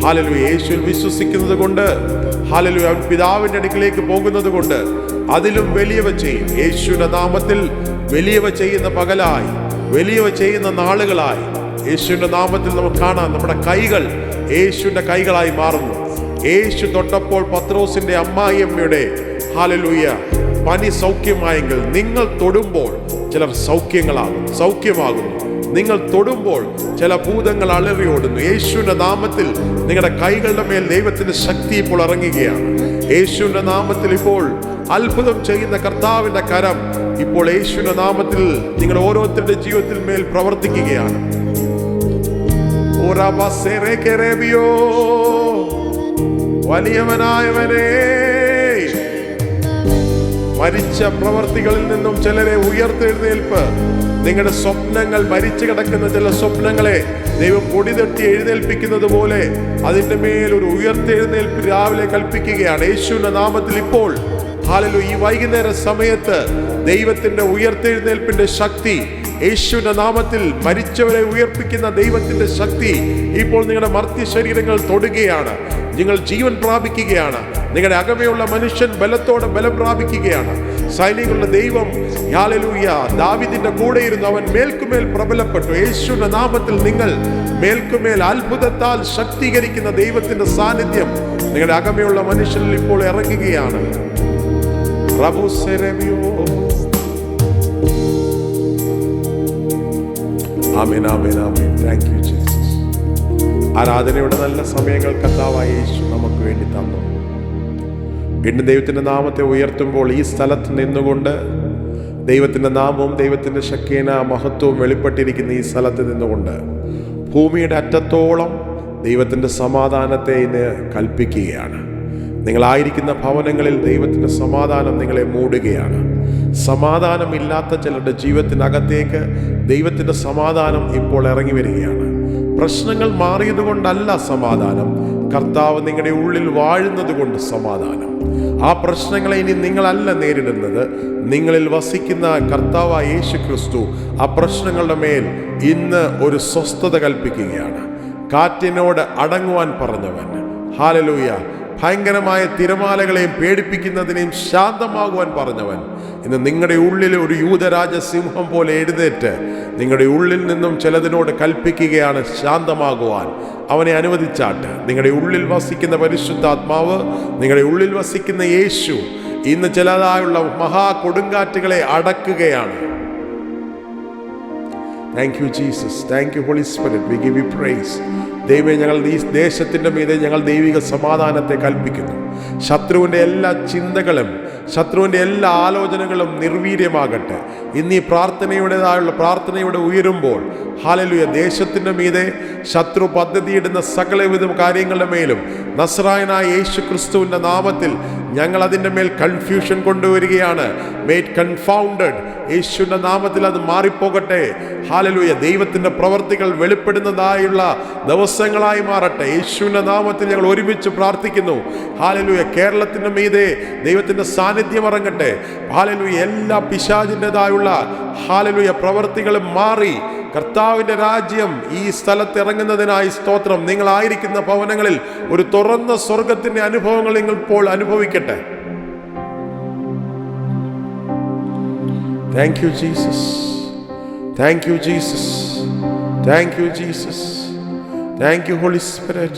ഹല്ലേലൂയ. യേശുവിൽ വിശ്വസിക്കുന്നത് കൊണ്ട്, ഹല്ലേലൂയ, അവൻ പിതാവിന്റെ അടുക്കിലേക്ക് പോകുന്നത് കൊണ്ട് അതിലും വലിയവ ചെയ്യും. യേശുവിന്റെ നാമത്തിൽ വലിയവ ചെയ്യുന്ന പകലായി, വലിയവ ചെയ്യുന്ന നാളുകളായി യേശുവിന്റെ നാമത്തിൽ നമുക്ക് കാണാം. നമ്മുടെ കൈകൾ യേശുവിന്റെ കൈകളായി മാറുന്നു. യേശു തൊട്ടപ്പോൾ പത്രോസിന്റെ അമ്മായിയമ്മയുടെ ഹല്ലേലൂയ പനി സൗഖ്യമായെങ്കിൽ നിങ്ങൾ തൊടുമ്പോൾ ചിലർ സൗഖ്യമാകുന്നു. നിങ്ങൾ തൊടുമ്പോൾ ചില ഭൂതങ്ങൾ അലറി ഓടുന്നു. യേശുവിന്റെ നാമത്തിൽ നിങ്ങളുടെ കൈകളുടെ മേൽ ദൈവത്തിന്റെ ശക്തി ഇപ്പോൾ ഇറങ്ങുകയാണ്. യേശുവിന്റെ നാമത്തിൽ ഇപ്പോൾ അത്ഭുതം ചെയ്യുന്ന കർത്താവിന്റെ കരം ഇപ്പോൾ യേശുവിന്റെ നാമത്തിൽ നിങ്ങൾ ഓരോരുത്തരുടെ ജീവിതത്തിൽ മേൽ പ്രവർത്തിക്കുകയാണ്. വലിയവനായവനേ, മരിച്ച പ്രവർത്തികളിൽ നിന്നും ചിലരെ ഉയർത്തെഴുന്നേൽപ്പ്. നിങ്ങളുടെ സ്വപ്നങ്ങൾ, മരിച്ചു കിടക്കുന്ന ചില സ്വപ്നങ്ങളെ ദൈവം പൊടിതട്ടി എഴുന്നേൽപ്പിക്കുന്നത് പോലെ അതിൻ്റെ മേലൊരു ഉയർത്തെഴുന്നേൽപ്പ് രാവിലെ കൽപ്പിക്കുകയാണ് യേശുവിന്റെ നാമത്തിൽ. ഇപ്പോൾ ഹല്ലേലൂയ, ഈ വൈകുന്നേര സമയത്ത് ദൈവത്തിന്റെ ഉയർത്തെഴുന്നേൽപ്പിന്റെ ശക്തി, യേശുവിന്റെ നാമത്തിൽ മരിച്ചവരെ ഉയർപ്പിക്കുന്ന ദൈവത്തിന്റെ ശക്തി ഇപ്പോൾ നിങ്ങളുടെ മർത്യ ശരീരങ്ങൾ തൊടുകയാണ്. നിങ്ങൾ ജീവൻ പ്രാപിക്കുകയാണ്. നിങ്ങളുടെ അകമയുള്ള മനുഷ്യൻ ബലത്തോടെ ബലം പ്രാപിക്കുകയാണ്. സൈനികളുടെ ദൈവം ഹല്ലേലൂയ ദാവീദിന്റെ കൂടെ ഇരുന്ന് അവൻ മേൽക്കുമേൽ പ്രബലപ്പെട്ടു. യേശുവിന്റെ നാമത്തിൽ നിങ്ങൾ മേൽക്കുമേൽ അത്ഭുതത്താൽ ശക്തീകരിക്കുന്ന ദൈവത്തിന്റെ സാന്നിധ്യം നിങ്ങളുടെ അകമയുള്ള മനുഷ്യനിൽ ഇപ്പോൾ ഇറങ്ങുകയാണ്. ആമേൻ, ആമേൻ, ആമേൻ. Thank you Jesus. ആരാധനയുടെ നല്ല സമയങ്ങൾ കർത്താവായ യേശു നമുക്ക് വേണ്ടി തന്നു. വീണ്ടും ദൈവത്തിന്റെ നാമത്തെ ഉയർത്തുമ്പോൾ ഈ സ്ഥലത്ത് നിന്നുകൊണ്ട് ദൈവത്തിന്റെ നാമവും ദൈവത്തിന്റെ ശക്തിന മഹത്വവും വെളിപ്പെട്ടിരിക്കുന്ന ഈ സ്ഥലത്ത് നിന്നുകൊണ്ട് ഭൂമിയുടെ അറ്റത്തോളം ദൈവത്തിന്റെ സമാധാനത്തെ ഇന്ന് കൽപ്പിക്കുകയാണ്. നിങ്ങളായിരിക്കുന്ന ഭവനങ്ങളിൽ ദൈവത്തിന്റെ സമാധാനം നിങ്ങളെ മൂടുകയാണ്. സമാധാനമില്ലാത്ത ചിലരുടെ ജീവിതത്തിനകത്തേക്ക് ദൈവത്തിന്റെ സമാധാനം ഇപ്പോൾ ഇറങ്ങി വരികയാണ്. പ്രശ്നങ്ങൾ മാറിയത് കൊണ്ടല്ല സമാധാനം, കർത്താവ് നിങ്ങളുടെ ഉള്ളിൽ വാഴുന്നത് കൊണ്ട് സമാധാനം. ആ പ്രശ്നങ്ങളെ ഇനി നിങ്ങളല്ല നേരിടുന്നത്, നിങ്ങളിൽ വസിക്കുന്ന കർത്താവായ യേശു ക്രിസ്തു ആ പ്രശ്നങ്ങളുടെ മേൽ ഇന്ന് ഒരു സ്വസ്ഥത കൽപ്പിക്കുകയാണ്. കാറ്റിനോട് അടങ്ങുവാൻ പറഞ്ഞവൻ, ഹല്ലേലൂയ, ഭയങ്കരമായ തിരമാലകളെയും പേടിപ്പിക്കുന്നതിനെയും ശാന്തമാകുവാൻ പറഞ്ഞവൻ ഇന്ന് നിങ്ങളുടെ ഉള്ളിൽ ഒരു യൂദരാജ സിംഹം പോലെ എഴുന്നേറ്റ് നിങ്ങളുടെ ഉള്ളിൽ നിന്നും ചിലതിനോട് കൽപ്പിക്കുകയാണ് ശാന്തമാകുവാൻ. അവനെ അനുവദിച്ചാട്ട്. നിങ്ങളുടെ ഉള്ളിൽ വസിക്കുന്ന പരിശുദ്ധാത്മാവ്, നിങ്ങളുടെ ഉള്ളിൽ വസിക്കുന്ന യേശു ഇന്ന് ചിലതായുള്ള മഹാ കൊടുങ്കാറ്റുകളെ അടക്കുകയാണ്. Thank you Jesus. Thank you Holy Spirit. We give you praise. ദൈവമേ, ഞങ്ങൾ ഈ ദേശത്തിൻ്റെ മീതെ ഞങ്ങൾ ദൈവിക സമാധാനത്തെ കൽപ്പിക്കുന്നു. ശത്രുവിൻ്റെ എല്ലാ ചിന്തകളും, ശത്രുവിൻ്റെ എല്ലാ ആലോചനകളും നിർവീര്യമാകട്ടെ. ഇന്ന് ഈ പ്രാർത്ഥനയുടെ ഉയരുമ്പോൾ ഹല്ലേലൂയ, ദേശത്തിൻ്റെ മീതെ ശത്രു പദ്ധതിയിടുന്ന സകലവിധ കാര്യങ്ങളുടെ മേലും നസ്രായനായ യേശു ക്രിസ്തുവിൻ്റെ നാമത്തിൽ ഞങ്ങൾ അതിൻ്റെ മേൽ കൺഫ്യൂഷൻ കൊണ്ടുവരികയാണ്. Made confounded. യേശുവിൻ്റെ നാമത്തിൽ അത് മാറിപ്പോകട്ടെ. ഹല്ലേലൂയ, ദൈവത്തിൻ്റെ പ്രവർത്തികൾ വെളിപ്പെടുന്നതായുള്ള ദിവസങ്ങളായി മാറട്ടെ. യേശുവിൻ്റെ നാമത്തിൽ ഞങ്ങൾ ഒരുമിച്ച് പ്രാർത്ഥിക്കുന്നു. ഹല്ലേലൂയ, കേരളത്തിൻ്റെ മീതെ ദൈവത്തിൻ്റെ സാന്നിധ്യം ഇറങ്ങട്ടെ. ഹല്ലേലൂയ, എല്ലാ പിശാചിൻ്റെതായുള്ള ഹല്ലേലൂയ പ്രവർത്തികളും മാറി കർത്താവിൻ്റെ രാജ്യം ഈ സ്ഥലത്ത് ഇറങ്ങുന്നതിനായി സ്തോത്രം. നിങ്ങളായിരിക്കുന്ന ഭവനങ്ങളിൽ ഒരു തുറന്ന സ്വർഗത്തിൻ്റെ അനുഭവങ്ങൾ നിങ്ങൾ ഇപ്പോൾ അനുഭവിക്കട്ടെ. Thank you, Jesus. Thank you, Jesus. Thank you, Jesus. Thank you, Holy Spirit.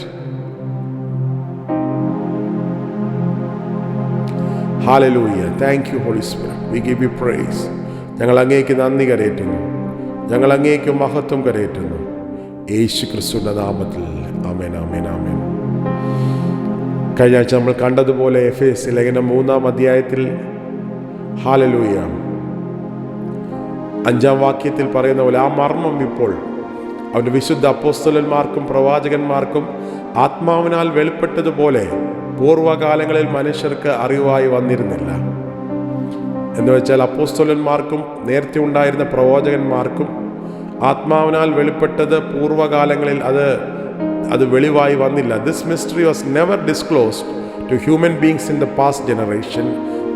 Hallelujah. Thank you, Holy Spirit. We give you praise. ഞങ്ങൾ അങ്ങേക്ക് നന്ദി കരയറ്റുന്നു. ഞങ്ങൾ അങ്ങേക്ക് മഹത്വം കരയറ്റുന്നു. യേശു ക്രിസ്തുവിന്റെ നാമത്തിൽ. ആമേൻ, ആമേൻ, ആമേൻ. കഴിഞ്ഞ ആഴ്ച നമ്മൾ കണ്ടതുപോലെ എഫേസ്യ ലേഖനം 3-ാം അധ്യായത്തിൽ ഹല്ലേലൂയ 5-ാം വാക്യത്തിൽ പറയുന്ന പോലെ ആ മർമ്മം ഇപ്പോൾ അവൻ്റെ വിശുദ്ധ അപ്പോസ്തലന്മാർക്കും പ്രവാചകന്മാർക്കും ആത്മാവിനാൽ വെളിപ്പെട്ടതുപോലെ പൂർവ്വകാലങ്ങളിൽ മനുഷ്യർക്ക് അറിവായി വന്നിരുന്നില്ല. എന്ന് വെച്ചാൽ അപ്പോസ്തലന്മാർക്കും നേരത്തെ ഉണ്ടായിരുന്ന പ്രവാചകന്മാർക്കും ആത്മാവിനാൽ വെളിപ്പെട്ടത് പൂർവ്വകാലങ്ങളിൽ അത് വെളിവായി വന്നില്ല. This mystery was never disclosed to human beings in the past generation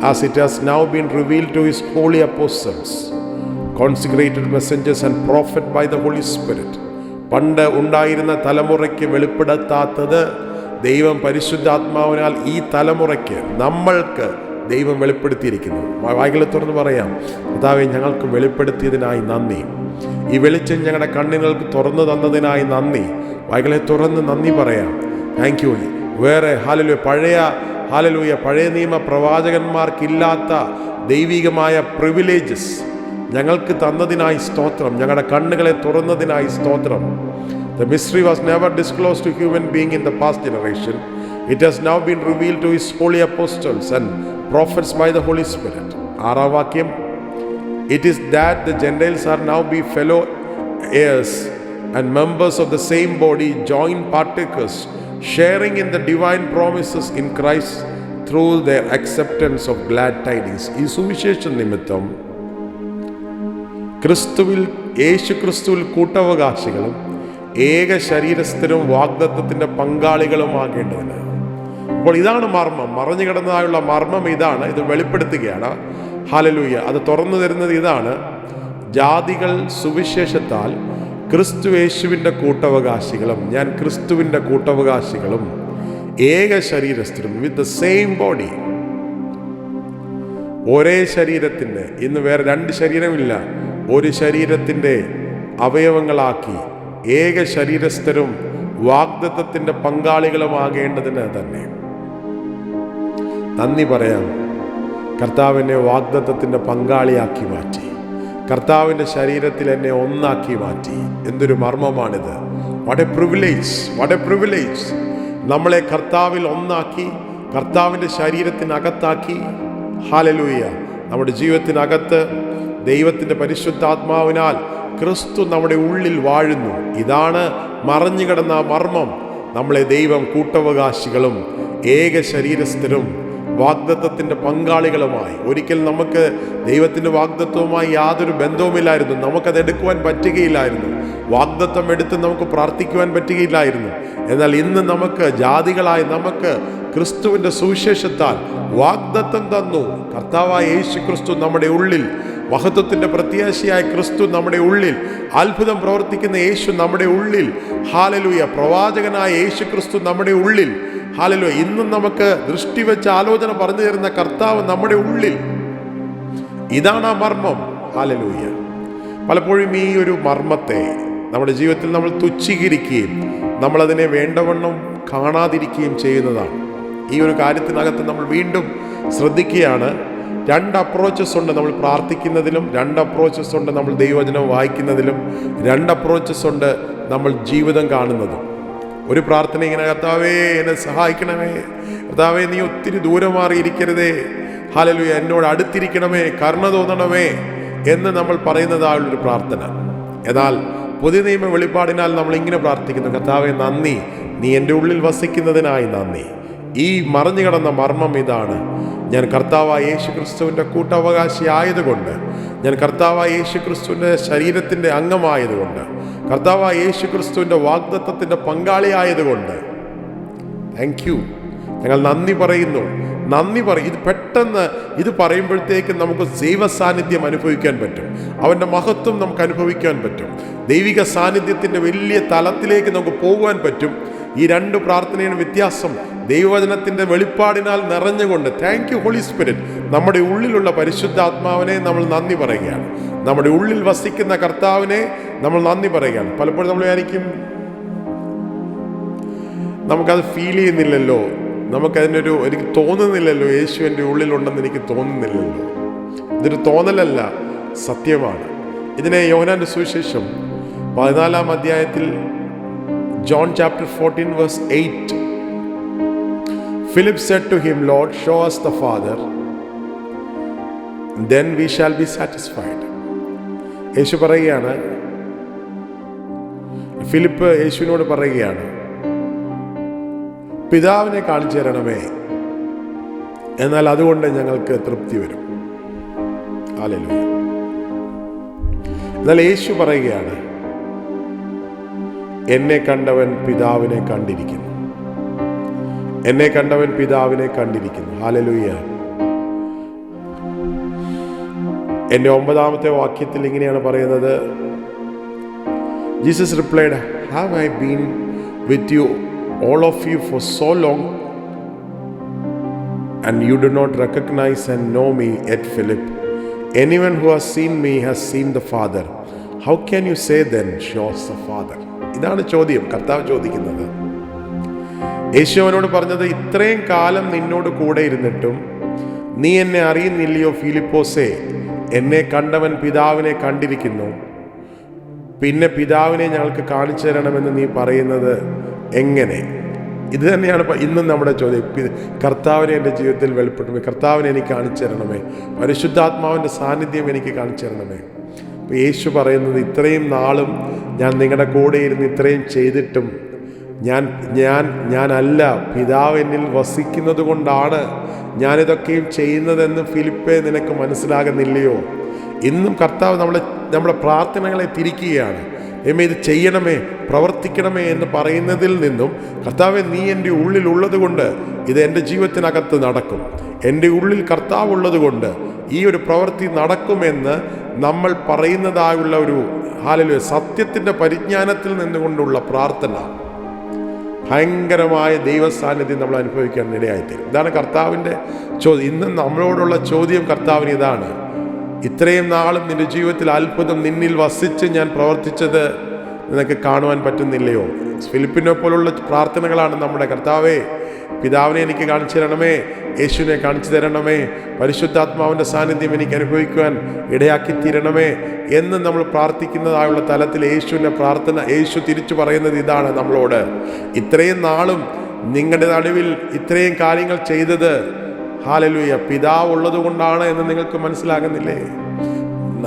as it has now been revealed to his holy apostles, consecrated messengers and prophet by the Holy Spirit. പണ്ട് ഉണ്ടായിരുന്ന തലമുറയ്ക്ക് വെളിപ്പെടുത്താത്തത് ദൈവം പരിശുദ്ധാത്മാവിനാൽ ഈ തലമുറയ്ക്ക് നമ്മൾക്ക് ദൈവം വെളിപ്പെടുത്തിയിരിക്കുന്നു. വായികളെ തുറന്ന് പറയാം, കർത്താവേ, ഞങ്ങൾക്ക് വെളിപ്പെടുത്തിയതിനായി നന്ദി. ഈ വെളിച്ചം ഞങ്ങളുടെ കണ്ണുകൾക്ക് തുറന്നു തന്നതിനായി നന്ദി. വായികളെ തുറന്ന് നന്ദി പറയാം. Thank U. വേറെ ഹല്ലേലൂയ പഴയ നിയമ പ്രവാചകന്മാർക്കില്ലാത്ത ദൈവികമായ പ്രിവിലേജസ് ഞങ്ങൾക്ക് തന്നതിനായി സ്തോത്രം. ഞങ്ങളുടെ കണ്ണുകളെ തുറന്നതിനായി സ്തോത്രം. The mystery was never disclosed to human being in the past generation. It has now been revealed to his holy apostles and prophets by the Holy Spirit. 6-ാം വാക്യം, It is that the Gentiles are now be fellow heirs and members of the same body, joint partakers, sharing in the divine promises in Christ, through there acceptance of GLAAD tidings. ഈ സുവിശേഷ നിമിത്തം യേശു ക്രിസ്തുവിൽ കൂട്ടവകാശികളും ഏക ശരീരസ്ഥരും വാഗ്ദത്തത്തിൻ്റെ പങ്കാളികളുമാകേണ്ടതിന്. അപ്പോൾ ഇതാണ് മർമ്മം, മറഞ്ഞു കിടന്നതായുള്ള മർമ്മം ഇതാണ്. ഇത് വെളിപ്പെടുത്തുകയാണ്. ഹല്ലേലൂയ. അത് തുറന്നു തരുന്നത് ഇതാണ്: ജാതികൾ സുവിശേഷത്താൽ ക്രിസ്തു യേശുവിൻ്റെ കൂട്ടവകാശികളും ഞാൻ ക്രിസ്തുവിൻ്റെ കൂട്ടവകാശികളും ഏക ശരീരസ്ഥരും, വിത്ത് ദ സെയിം ബോഡി. ഒരേ ശരീരത്തിൻ്റെ, ഇന്ന് വേറെ രണ്ട് ശരീരമില്ല, ഒരു ശരീരത്തിൻ്റെ അവയവങ്ങളാക്കി ഏക ശരീരസ്ഥരും വാഗ്ദത്തത്തിൻ്റെ പങ്കാളികളുമാകേണ്ടതിന് തന്നെ. നന്ദി പറയാം. കർത്താവിനെ വാഗ്ദത്തത്തിൻ്റെ പങ്കാളിയാക്കി മാറ്റി, കർത്താവിൻ്റെ ശരീരത്തിൽ എന്നെ ഒന്നാക്കി മാറ്റി. എന്തൊരു മർമ്മമാണിത്! What a privilege, what a privilege! നമ്മളെ കർത്താവിൽ ഒന്നാക്കി, കർത്താവിൻ്റെ ശരീരത്തിനകത്താക്കി. ഹല്ലേലൂയ. നമ്മുടെ ജീവിതത്തിനകത്ത് ദൈവത്തിൻ്റെ പരിശുദ്ധാത്മാവിനാൽ ക്രിസ്തു നമ്മുടെ ഉള്ളിൽ വാഴുന്നു. ഇതാണ് മറഞ്ഞു കിടന്ന മർമ്മം. നമ്മളെ ദൈവം കൂട്ടവകാശികളും ഏക ശരീരസ്ഥരും വാഗ്ദത്തത്തിൻ്റെ പങ്കാളികളുമായി. ഒരിക്കൽ നമുക്ക് ദൈവത്തിൻ്റെ വാഗ്ദത്വവുമായി യാതൊരു ബന്ധവുമില്ലായിരുന്നു. നമുക്കത് എടുക്കുവാൻ പറ്റുകയില്ലായിരുന്നു. വാഗ്ദത്തം എടുത്ത് നമുക്ക് പ്രാർത്ഥിക്കുവാൻ പറ്റുകയില്ലായിരുന്നു. എന്നാൽ ഇന്ന് നമുക്ക്, ജാതികളായി നമുക്ക് ക്രിസ്തുവിൻ്റെ സുവിശേഷത്താൽ വാഗ്ദത്തം തന്നു. കർത്താവായ യേശു ക്രിസ്തു നമ്മുടെ ഉള്ളിൽ, മഹത്വത്തിൻ്റെ പ്രത്യാശയായ ക്രിസ്തു നമ്മുടെ ഉള്ളിൽ, അത്ഭുതം പ്രവർത്തിക്കുന്ന യേശു നമ്മുടെ ഉള്ളിൽ. ഹല്ലേലൂയ. പ്രവാചകനായ യേശു ക്രിസ്തു നമ്മുടെ ഉള്ളിൽ. ഹല്ലേലൂയ. ഇന്നും നമുക്ക് ദൃഷ്ടി വെച്ച് ആലോചന പറഞ്ഞു തരുന്ന കർത്താവ് നമ്മുടെ ഉള്ളിൽ. ഇതാണ് ആ മർമ്മം. ഹല്ലേലൂയ. പലപ്പോഴും ഈ ഒരു മർമ്മത്തെ നമ്മുടെ ജീവിതത്തിൽ നമ്മൾ തുച്ഛീകരിക്കുകയും നമ്മളതിനെ വേണ്ടവണ്ണം കാണാതിരിക്കുകയും ചെയ്യുന്നതാണ്. ഈ ഒരു കാര്യത്തിനകത്ത് നമ്മൾ വീണ്ടും ശ്രദ്ധിക്കുകയാണ്. രണ്ട് അപ്രോച്ചസ് ഉണ്ട് നമ്മൾ പ്രാർത്ഥിക്കുന്നതിലും, രണ്ട് അപ്രോച്ചസ് ഉണ്ട് നമ്മൾ ദൈവവചനം വായിക്കുന്നതിലും, രണ്ട് അപ്രോച്ചസ് ഉണ്ട് നമ്മൾ ജീവിതം കാണുന്നതും. ഒരു പ്രാർത്ഥന ഇങ്ങനെ: കർത്താവേ എന്നെ സഹായിക്കണമേ, കർത്താവേ നീ ഒത്തിരി ദൂരെ മാറിയിരിക്കരുതേ, ഹല്ലേലൂയ, എന്നോട് അടുത്തിരിക്കണമേ, കരുണ തോന്നണമേ എന്ന് നമ്മൾ പറയുന്നതായുള്ളൊരു പ്രാർത്ഥന. എന്നാൽ പുതിയ നിയമ വെളിപ്പാടിനാൽ നമ്മൾ ഇങ്ങനെ പ്രാർത്ഥിക്കുന്നു: കർത്താവേ നന്ദി, നീ എൻ്റെ ഉള്ളിൽ വസിക്കുന്നതിനായി നന്ദി. ഈ മറഞ്ഞു കിടന്ന മർമ്മം ഇതാണ്: ഞാൻ കർത്താവായ യേശു ക്രിസ്തുവിൻ്റെ കൂട്ടവകാശി ആയതുകൊണ്ട്, ഞാൻ കർത്താവായ യേശു ക്രിസ്തുവിൻ്റെ ശരീരത്തിൻ്റെ അംഗമായതുകൊണ്ട്, കർത്താവായ യേശു ക്രിസ്തുവിൻ്റെ വാഗ്ദത്തത്തിൻ്റെ പങ്കാളിയായതുകൊണ്ട് താങ്ക് യു. ഞങ്ങൾ നന്ദി പറയുന്നു. നന്ദി പറയും. ഇത് പെട്ടെന്ന് ഇത് പറയുമ്പോഴത്തേക്ക് നമുക്ക് ദൈവ സാന്നിധ്യം അനുഭവിക്കാൻ പറ്റും. അവൻ്റെ മഹത്വം നമുക്ക് അനുഭവിക്കാൻ പറ്റും. ദൈവിക സാന്നിധ്യത്തിൻ്റെ വലിയ തലത്തിലേക്ക് നമുക്ക് പോകുവാൻ പറ്റും. ഈ രണ്ട് പ്രാർത്ഥനയുടെ വ്യത്യാസം ദൈവവചനത്തിൻ്റെ വെളിപ്പാടിനാൽ നിറഞ്ഞുകൊണ്ട്, താങ്ക് യു ഹോളി സ്പിരിറ്റ്. നമ്മുടെ ഉള്ളിലുള്ള പരിശുദ്ധാത്മാവിനെ നമ്മൾ നന്ദി പറയുകയാണ്. നമ്മുടെ ഉള്ളിൽ വസിക്കുന്ന കർത്താവിനെ നമ്മൾ നന്ദി പറയുകയാണ്. പലപ്പോഴും നമ്മൾ വിചാരിക്കും, നമുക്കത് ഫീൽ ചെയ്യുന്നില്ലല്ലോ, എനിക്ക് തോന്നുന്നില്ലല്ലോ, യേശു എൻ്റെ ഉള്ളിലുണ്ടെന്ന് എനിക്ക് തോന്നുന്നില്ലല്ലോ. ഇതൊരു തോന്നലല്ല, സത്യമാണ്. ഇതിനെ യോഹന്നാന്റെ സുവിശേഷം 14-ാം അധ്യായത്തിൽ John chapter 14 verse 8, Philip said to him, Lord, show us the Father, then we shall be satisfied. യേശു പറയുകയാണ്, ഫിലിപ്പ് യേശുവിനോട് പറയുകയാണ്, പിതാവിനെ കാണിച്ചു തരണമേ, എന്നാൽ അതുകൊണ്ട് ഞങ്ങൾക്ക് തൃപ്തി വരും. ഹല്ലേലൂയ. എന്നാൽ യേശു പറയുകയാണ്, എന്നെ കണ്ടവൻ പിതാവിനെ കണ്ടിരിക്കുന്നു, എന്നെ കണ്ടവൻ പിതാവിനെ കണ്ടിരിക്കുന്നു. ഹല്ലേലൂയ. എൻ്റെ 9-ാമത്തെ വാക്യത്തിൽ ഇങ്ങനെയാണ് പറയുന്നത്: Jesus replied, have I been with you all of you for so long and you do not recognize and know me yet, Philip? Anyone who has seen me has seen the Father. How can you say then, show us the Father? ഇതാണ് ചോദ്യം കർത്താവ് ചോദിക്കുന്നത്. യേശു അവനോട് പറഞ്ഞത്, ഇത്രയും കാലം നിന്നോട് കൂടെ ഇരുന്നിട്ടും നീ എന്നെ അറിയുന്നില്ലയോ ഫിലിപ്പോസേ? എന്നെ കണ്ടവൻ പിതാവിനെ കണ്ടിരിക്കുന്നു, പിന്നെ പിതാവിനെ ഞങ്ങൾക്ക് കാണിച്ചു തരണമെന്ന് നീ പറയുന്നത് എങ്ങനെ? ഇത് തന്നെയാണ് ഇന്നും നമ്മുടെ ചോദ്യം. കർത്താവിനെ എൻ്റെ ജീവിതത്തിൽ വെളിപ്പെട്ടുമേ, കർത്താവിനെ എനിക്ക് കാണിച്ചു തരണമേ, പരിശുദ്ധാത്മാവിൻ്റെ സാന്നിധ്യം എനിക്ക് കാണിച്ചു തരണമേ. അപ്പോൾ യേശു പറയുന്നത്, ഇത്രയും നാളും ഞാൻ നിങ്ങളുടെ കൂടെ ഇരുന്ന് ഇത്രയും ചെയ്തിട്ടും ഞാനല്ല, പിതാവ് എന്നിൽ വസിക്കുന്നത് കൊണ്ടാണ് ഞാനിതൊക്കെയും ചെയ്യുന്നതെന്ന് ഫിലിപ്പേ നിനക്ക് മനസ്സിലാകുന്നില്ലയോ? ഇന്നും കർത്താവ് നമ്മുടെ പ്രാർത്ഥനകളെ തിരിക്കുകയാണ്. ഇത് ചെയ്യണമേ, പ്രവർത്തിക്കണമേ എന്ന് പറയുന്നതിൽ നിന്നും കർത്താവെ നീ എൻ്റെ ഉള്ളിലുള്ളത് കൊണ്ട് ഇത് എൻ്റെ ജീവിതത്തിനകത്ത് നടക്കും, എൻ്റെ ഉള്ളിൽ കർത്താവ് ഉള്ളത് കൊണ്ട് ഈ ഒരു പ്രവൃത്തി നടക്കുമെന്ന് നമ്മൾ പറയുന്നതായുള്ള ഒരു ഹല്ലേലൂയ സത്യത്തിൻ്റെ പരിജ്ഞാനത്തിൽ നിന്നുകൊണ്ടുള്ള പ്രാർത്ഥന ഭയങ്കരമായ ദൈവസാന്നിധ്യം നമ്മൾ അനുഭവിക്കാൻ ഇടയായിത്തീരും. ഇതാണ് കർത്താവിൻ്റെ ചോദ്യം. ഇന്ന് നമ്മളോടുള്ള ചോദ്യം കർത്താവിന് ഇതാണ്: ഇത്രയും നാളും നിന്റെ ജീവിതത്തിൽ അത്ഭുതം നിന്നിൽ വസിച്ച് ഞാൻ പ്രവർത്തിച്ചത് നിനക്ക് കാണുവാൻ പറ്റുന്നില്ലയോ? ഫിലിപ്പിനെ പോലുള്ള പ്രാർത്ഥനകളാണ് നമ്മുടെ. കർത്താവേ, പിതാവിനെ എനിക്ക് കാണിച്ചു തരണമേ, യേശുവിനെ കാണിച്ചു തരണമേ, പരിശുദ്ധാത്മാവിൻ്റെ സാന്നിധ്യം എനിക്ക് അനുഭവിക്കുവാൻ ഇടയാക്കി തീരണമേ എന്ന് നമ്മൾ പ്രാർത്ഥിക്കുന്നതായുള്ള തലത്തിൽ യേശുവിൻ്റെ പ്രാർത്ഥന, യേശു തിരിച്ചു പറയുന്നത് ഇതാണ് നമ്മളോട്: ഇത്രയും നാളും നിങ്ങളുടെ നടുവിൽ ഇത്രയും കാര്യങ്ങൾ ചെയ്തത് ഹല്ലേലൂയ പിതാവ് ഉള്ളത് കൊണ്ടാണ് എന്ന് നിങ്ങൾക്ക് മനസ്സിലാകുന്നില്ലേ?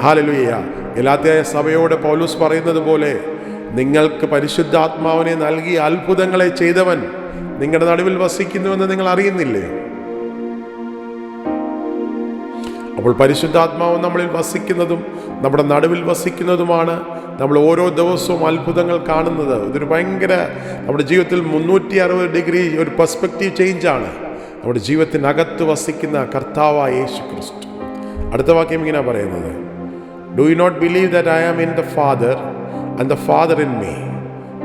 ഹല്ലേലൂയ. ഗലാത്യ സഭയോട് പൗലോസ് പറയുന്നത് പോലെ നിങ്ങൾക്ക് പരിശുദ്ധാത്മാവിനെ നൽകി അത്ഭുതങ്ങളെ ചെയ്തവൻ നിങ്ങളുടെ നടുവിൽ വസിക്കുന്നുവെന്ന് നിങ്ങൾ അറിയുന്നില്ലേ? അപ്പോൾ പരിശുദ്ധാത്മാവ് നമ്മളിൽ വസിക്കുന്നതും നമ്മുടെ നടുവിൽ വസിക്കുന്നതുമാണ് നമ്മൾ ഓരോ ദിവസവും അത്ഭുതങ്ങൾ കാണുന്നത്. ഇതൊരു ഭയങ്കര നമ്മുടെ ജീവിതത്തിൽ 360 ഡിഗ്രി ഒരു പെർസ്പെക്റ്റീവ് ചേഞ്ചാണ്. നമ്മുടെ ജീവിതത്തിനകത്ത് വസിക്കുന്ന കർത്താവായ യേശു ക്രിസ്തു. അടുത്ത വാക്യം ഇങ്ങനെ പറയുന്നത്: do you not believe that I am in the Father and the Father in me?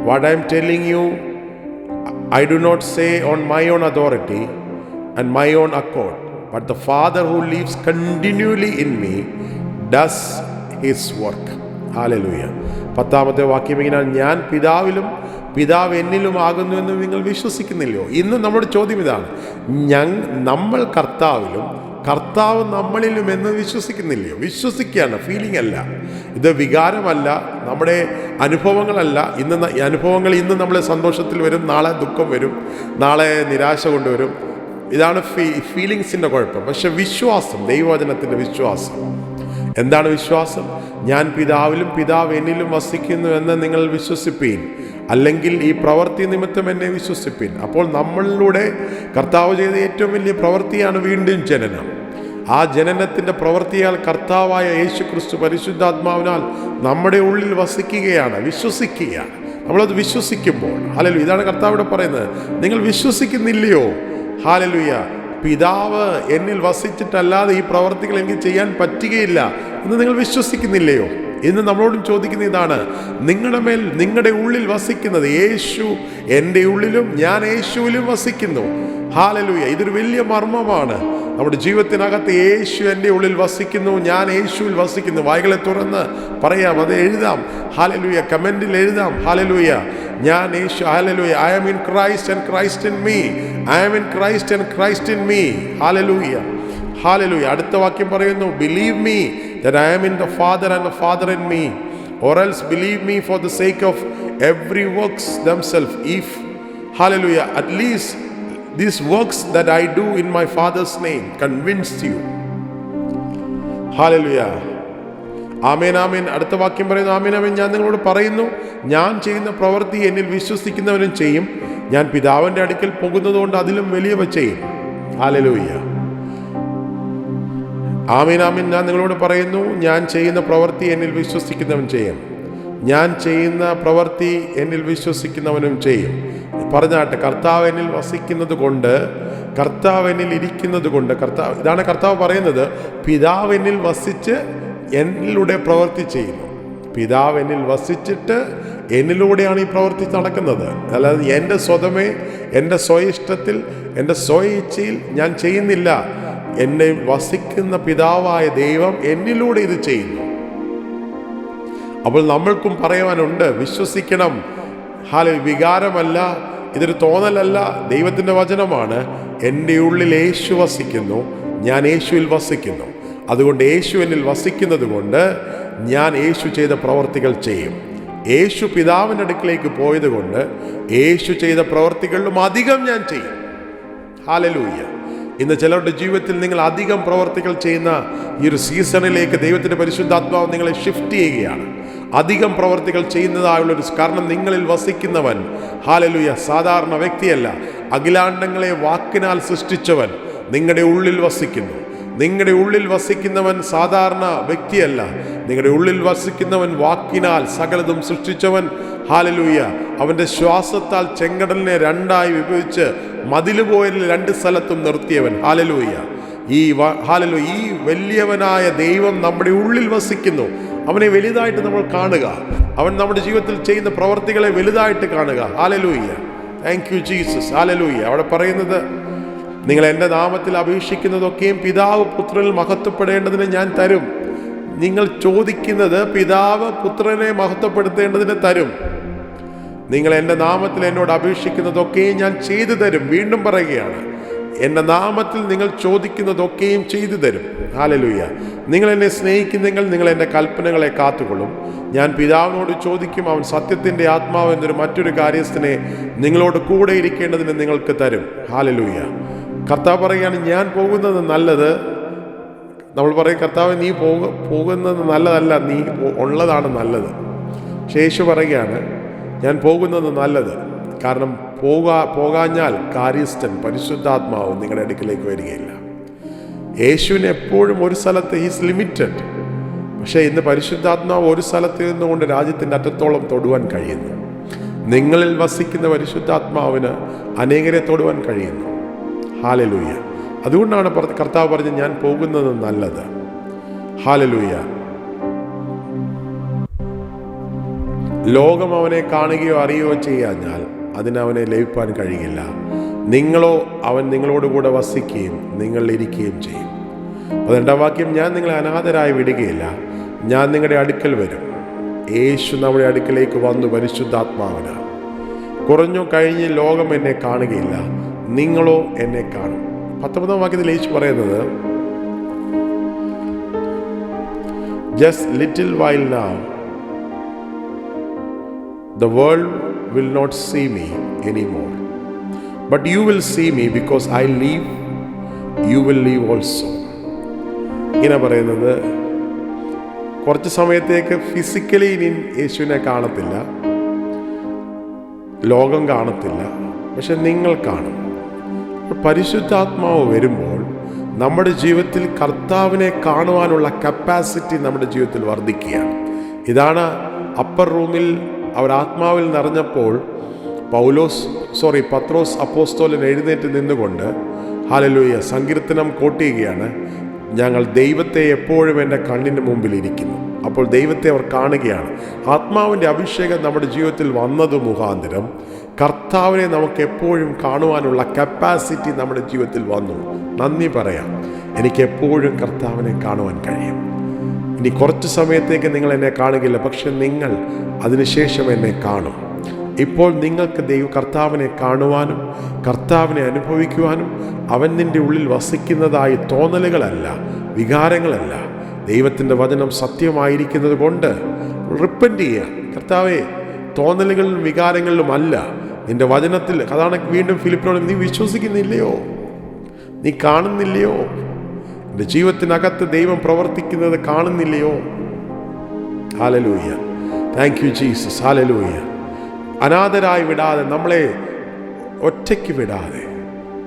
What I am telling you I do not say on my own authority and my own accord, but the Father who lives continually in me does his work. Hallelujah. 10ാമത്തെ വാക്യം ഇങ്ങനെ: ഞാൻ പിതാവിലും പിതാവ് എന്നിലും ആകുന്നു എന്ന് നിങ്ങൾ വിശ്വസിക്കുന്നില്ലയോ? ഇന്ന് നമ്മുടെ ചോദ്യം ഇതാണ്: നമ്മൾ കർത്താവിലും കർത്താവ് നമ്മളിലും എന്ന് വിശ്വസിക്കുന്നില്ലയോ? വിശ്വസിക്കുകയാണ്, ഫീലിംഗ് അല്ല, ഇത് വികാരമല്ല, നമ്മുടെ അനുഭവങ്ങളല്ല. ഈ അനുഭവങ്ങൾ ഇന്ന് നമ്മളെ സന്തോഷത്തിൽ വരും, നാളെ ദുഃഖം വരും, നാളെ നിരാശ കൊണ്ടുവരും. ഇതാണ് ഫീലിങ്സിൻ്റെ കുഴപ്പം. പക്ഷെ വിശ്വാസം, ദൈവവചനത്തിൻ്റെ വിശ്വാസം എന്താണ്? വിശ്വാസം: ഞാൻ പിതാവിലും പിതാവ് എന്നിലും വസിക്കുന്നു എന്ന് നിങ്ങൾ വിശ്വസിപ്പീൻ, അല്ലെങ്കിൽ ഈ പ്രവൃത്തി നിമിത്തം എന്നെ വിശ്വസിപ്പീൻ. അപ്പോൾ നമ്മളിലൂടെ കർത്താവ് ചെയ്ത ഏറ്റവും വലിയ പ്രവൃത്തിയാണ് വീണ്ടും ജനനം. ആ ജനനത്തിൻ്റെ പ്രവൃത്തിയാൽ കർത്താവായ യേശു ക്രിസ്തു പരിശുദ്ധാത്മാവിനാൽ നമ്മുടെ ഉള്ളിൽ വസിക്കുകയാണ്, വിശ്വസിക്കുകയാണ്. നമ്മളത് വിശ്വസിക്കുമ്പോൾ ഹല്ലേലൂയ, ഇതാണ് കർത്താവിടെ പറയുന്നത്: നിങ്ങൾ വിശ്വസിക്കുന്നില്ലയോ? ഹല്ലേലൂയ. പിതാവ് എന്നിൽ വസിച്ചിട്ടല്ലാതെ ഈ പ്രവർത്തികൾ എനിക്ക് ചെയ്യാൻ പറ്റുകയില്ല എന്ന് നിങ്ങൾ വിശ്വസിക്കുന്നില്ലയോ? ഇന്ന് നമ്മളോടും ചോദിക്കുന്ന ഇതാണ്: നിങ്ങളുടെ ഉള്ളിൽ വസിക്കുന്നത് യേശു എൻ്റെ ഉള്ളിലും ഞാൻ യേശുവിലും വസിക്കുന്നു. ഹല്ലേലൂയ. ഇതൊരു വലിയ മർമ്മമാണ്. നമ്മുടെ ജീവിതത്തിനകത്ത് യേശു എൻ്റെ ഉള്ളിൽ വസിക്കുന്നു, ഞാൻ യേശുവിൽ വസിക്കുന്നു. വായികളെ തുറന്ന് പറയാം, അത് എഴുതാം. ഹല്ലേലൂയ. കമന്റിൽ എഴുതാം. ഹല്ലേലൂയ. ഞാൻ യേശു, hallelujah, I am in Christ and Christ in me. I am in Christ and Christ in me. Hallelujah. Hallelujah. അടുത്ത വാക്യം പറയുന്നു: believe me that I am in the Father and the Father in me, or else believe me for the sake of every works themselves, if hallelujah at least these works that I do in my Father's name convince you. Hallelujah. ആമേൻ, ആമേൻ. അടുത്ത വാക്യം പറയുന്നു: ആമേൻ, ആമേൻ. ഞാൻ നിങ്ങളോട് പറയുന്നു, ഞാൻ ചെയ്യുന്ന പ്രവൃത്തി എന്നിൽ വിശ്വസിക്കുന്നവനും ചെയ്യും. ഞാൻ പിതാവിൻ്റെ അടുക്കൽ പോകുന്നതുകൊണ്ട് അതിലും വലിയവ ചെയ്യും. ഹല്ലേലൂയ. ആമീൻ, ആമീൻ. ഞാൻ നിങ്ങളോട് പറയുന്നു, ഞാൻ ചെയ്യുന്ന പ്രവൃത്തി എന്നിൽ വിശ്വസിക്കുന്നവൻ ചെയ്യും. ഞാൻ ചെയ്യുന്ന പ്രവൃത്തി എന്നിൽ വിശ്വസിക്കുന്നവനും ചെയ്യും. പറഞ്ഞാട്ടെ, കർത്താവ് എന്നിൽ വസിക്കുന്നത് കൊണ്ട്, കർത്താവ് എന്നിൽ ഇരിക്കുന്നത് കൊണ്ട്, ഇതാണ് കർത്താവ് പറയുന്നത്: പിതാവ് എന്നിൽ വസിച്ച് എന്നിലൂടെ പ്രവൃത്തി ചെയ്യുന്നു. പിതാവ് എന്നിൽ വസിച്ചിട്ട് എന്നിലൂടെയാണ് ഈ പ്രവൃത്തി നടക്കുന്നത്. അല്ലാതെ എൻ്റെ സ്വതമേ, എൻ്റെ സ്വയിഷ്ടത്തിൽ, എൻ്റെ സ്വയിച്ഛയിൽ ഞാൻ ചെയ്യുന്നില്ല. എന്നെ വസിക്കുന്ന പിതാവായ ദൈവം എന്നിലൂടെ ഇത് ചെയ്യുന്നു. അപ്പോൾ നമ്മൾക്കും പറയുവാനുണ്ട്, വിശ്വസിക്കണം. വികാരമല്ല, ഇതൊരു തോന്നലല്ല, ദൈവത്തിൻ്റെ വചനമാണ്. എൻ്റെ ഉള്ളിൽ യേശു വസിക്കുന്നു, ഞാൻ യേശുവിൽ വസിക്കുന്നു. അതുകൊണ്ട് യേശു എന്നിൽ വസിക്കുന്നത് കൊണ്ട് ഞാൻ യേശു ചെയ്ത പ്രവർത്തികൾ ചെയ്യും. യേശു പിതാവിൻ്റെ അടുക്കിലേക്ക് പോയത് കൊണ്ട് യേശു ചെയ്ത പ്രവർത്തികളിലും അധികം ഞാൻ ചെയ്യും. ഹല്ലേലൂയ. ഇന്ന് ചിലരുടെ ജീവിതത്തിൽ നിങ്ങൾ അധികം പ്രവർത്തികൾ ചെയ്യുന്ന ഈ ഒരു സീസണിലേക്ക് ദൈവത്തിൻ്റെ പരിശുദ്ധാത്മാവ് നിങ്ങളെ ഷിഫ്റ്റ് ചെയ്യുകയാണ്. അധികം പ്രവർത്തികൾ ചെയ്യുന്നതായുള്ളൊരു, കാരണം നിങ്ങളിൽ വസിക്കുന്നവൻ ഹല്ലേലൂയ സാധാരണ വ്യക്തിയല്ല. അഖിലാണ്ടങ്ങളെ വാക്കിനാൽ സൃഷ്ടിച്ചവൻ നിങ്ങളുടെ ഉള്ളിൽ വസിക്കുന്നു. നിങ്ങളുടെ ഉള്ളിൽ വസിക്കുന്നവൻ സാധാരണ വ്യക്തിയല്ല. നിങ്ങളുടെ ഉള്ളിൽ വസിക്കുന്നവൻ വാക്കിനാൽ സകലതും സൃഷ്ടിച്ചവൻ. ഹല്ലേലൂയ. അവൻ്റെ ശ്വാസത്താൽ ചെങ്കടലിനെ രണ്ടായി വിഭജിച്ച് മതില് പോയതിൽ 2 സ്ഥലത്തും നിർത്തിയവൻ. ഹല്ലേലൂയ. ഹല്ലേലൂയ. ഈ വലിയവനായ ദൈവം നമ്മുടെ ഉള്ളിൽ വസിക്കുന്നു. അവനെ വലുതായിട്ട് നമ്മൾ കാണുക. അവൻ നമ്മുടെ ജീവിതത്തിൽ ചെയ്യുന്ന പ്രവർത്തികളെ വലുതായിട്ട് കാണുക. Hallelujah. Thank you Jesus. Hallelujah. അവിടെ പറയുന്നത്, നിങ്ങൾ എൻ്റെ നാമത്തിൽ അപേക്ഷിക്കുന്നതൊക്കെയും പിതാവ് പുത്രനിൽ മഹത്വപ്പെടേണ്ടതിന് ഞാൻ തരും. നിങ്ങൾ ചോദിക്കുന്നത് പിതാവ് പുത്രനെ മഹത്വപ്പെടുത്തേണ്ടതിന് തരും. നിങ്ങൾ എൻ്റെ നാമത്തിൽ എന്നോട് അപേക്ഷിക്കുന്നതൊക്കെയും ഞാൻ ചെയ്തു തരും. വീണ്ടും പറയുകയാണ്, എൻ്റെ നാമത്തിൽ നിങ്ങൾ ചോദിക്കുന്നതൊക്കെയും ചെയ്തു തരും. ഹല്ലേലൂയ. നിങ്ങൾ എന്നെ സ്നേഹിക്കുന്നെങ്കിൽ നിങ്ങൾ എൻ്റെ കൽപ്പനകളെ കാത്തുകൊള്ളും. ഞാൻ പിതാവിനോട് ചോദിക്കും, അവൻ സത്യത്തിൻ്റെ ആത്മാവ് എന്നൊരു മറ്റൊരു കാര്യസ്ഥനെ നിങ്ങളോട് കൂടെ ഇരിക്കേണ്ടതിന് നിങ്ങൾക്ക് തരും. ഹല്ലേലൂയ. കർത്താവ് പറയുകയാണ്, ഞാൻ പോകുന്നത് നല്ലത്. നമ്മൾ പറയും, കർത്താവ് നീ പോകുന്നത് നല്ലതല്ല, നീ ഉള്ളതാണ് നല്ലത്. യേശു പറയുകയാണ്, ഞാൻ പോകുന്നത് നല്ലത്. കാരണം പോകാഞ്ഞാൽ കാര്യസ്ഥൻ പരിശുദ്ധാത്മാവ് നിങ്ങളുടെ അടുക്കിലേക്ക് വരികയില്ല. യേശുവിന് എപ്പോഴും ഒരു സ്ഥലത്ത് ഹീസ് ലിമിറ്റഡ്. പക്ഷേ ഇന്ന് പരിശുദ്ധാത്മാവ് ഒരു സ്ഥലത്ത് നിന്നുകൊണ്ട് രാജ്യത്തിൻ്റെ അറ്റത്തോളം തൊടുവാൻ കഴിയുന്നു. നിങ്ങളിൽ വസിക്കുന്ന പരിശുദ്ധാത്മാവിന് അനേകരെ തൊടുവാൻ കഴിയുന്നു. ഹല്ലേലൂയ. അതുകൊണ്ടാണ് കർത്താവ് പറഞ്ഞത്, ഞാൻ പോകുന്നത് നല്ലത്. ഹല്ലേലൂയ. ലോകം അവനെ കാണുകയോ അറിയുകയോ ചെയ്യാഞ്ഞാൽ അതിനവനെ ലഭിപ്പാൻ കഴിയില്ല. നിങ്ങളോ അവൻ നിങ്ങളോടുകൂടെ വസിക്കുകയും നിങ്ങളിലിരിക്കുകയും ചെയ്യും. 12-ാം വാക്യം, ഞാൻ നിങ്ങളെ അനാഥരായി വിടുകയില്ല, ഞാൻ നിങ്ങളുടെ അടുക്കൽ വരും. യേശു നമ്മുടെ അടുക്കലേക്ക് വന്നു പരിശുദ്ധാത്മാവിനാൽ. കുറഞ്ഞു കഴിഞ്ഞ് ലോകം എന്നെ കാണുകയില്ല, നിങ്ങളോ എന്നെ കാണും. 19-ാം വാക്യത്തിൽ യേശു പറയുന്നത്, just little while now the world will not see me anymore, but you will see me, because I live, you will live also. ഇങ്ങനെ പറയുന്നത്, കുറച്ച് സമയത്തേക്ക് ഫിസിക്കലി ഇനി യേശുവിനെ കാണത്തില്ല, ലോകം കാണത്തില്ല, പക്ഷെ നിങ്ങൾ കാണും. പരിശുദ്ധാത്മാവ് വരുമ്പോൾ നമ്മുടെ ജീവിതത്തിൽ കർത്താവിനെ കാണുവാനുള്ള കപ്പാസിറ്റി നമ്മുടെ ജീവിതത്തിൽ വർദ്ധിക്കുകയാണ്. ഇതാണ് അപ്പർ റൂമിൽ അവർ ആത്മാവിൽ നിറഞ്ഞപ്പോൾ പത്രോസ് അപ്പോസ്തലൻ എഴുന്നേറ്റ് നിന്നുകൊണ്ട് ഹല്ലേലൂയ സങ്കീർത്തനം കോട്ടുകയാണ്, ഞങ്ങൾ ദൈവത്തെ എപ്പോഴും എൻ്റെ കണ്ണിന് മുമ്പിൽ ഇരിക്കുന്നു. അപ്പോൾ ദൈവത്തെ അവർ കാണുകയാണ്. ആത്മാവിൻ്റെ അഭിഷേകം നമ്മുടെ ജീവിതത്തിൽ വന്നത് മുഖാന്തരം കർത്താവിനെ നമുക്ക് എപ്പോഴും കാണുവാനുള്ള കപ്പാസിറ്റി നമ്മുടെ ജീവിതത്തിൽ വന്നു. നന്ദി പറയാം, എനിക്ക് എപ്പോഴും കർത്താവിനെ കാണുവാൻ കഴിയും. ഇനി കുറച്ച് സമയത്തേക്ക് നിങ്ങൾ എന്നെ കാണുകയില്ല, പക്ഷെ നിങ്ങൾ അതിനുശേഷം എന്നെ കാണും. ഇപ്പോൾ നിങ്ങൾക്ക് കർത്താവിനെ കാണുവാനും കർത്താവിനെ അനുഭവിക്കുവാനും അവൻ നിൻ്റെ ഉള്ളിൽ വസിക്കുന്നതായി തോന്നലുകളല്ല, വികാരങ്ങളല്ല, ദൈവത്തിൻ്റെ വചനം സത്യമായിരിക്കുന്നത് കൊണ്ട് റിപ്പന്റ് ചെയ്യുക. കർത്താവേ, തോന്നലുകളിലും വികാരങ്ങളിലും അല്ല, നിൻ്റെ വചനത്തിൽ. അതാണ് വീണ്ടും ഫിലിപ്പിനോട്, നീ വിശ്വസിക്കുന്നില്ലയോ? നീ കാണുന്നില്ലയോ? എൻ്റെ ജീവിതത്തിനകത്ത് ദൈവം പ്രവർത്തിക്കുന്നത് കാണുന്നില്ലയോ? Hallelujah. Thank you Jesus. Hallelujah. അനാഥരായി വിടാതെ, നമ്മളെ ഒറ്റയ്ക്ക് വിടാതെ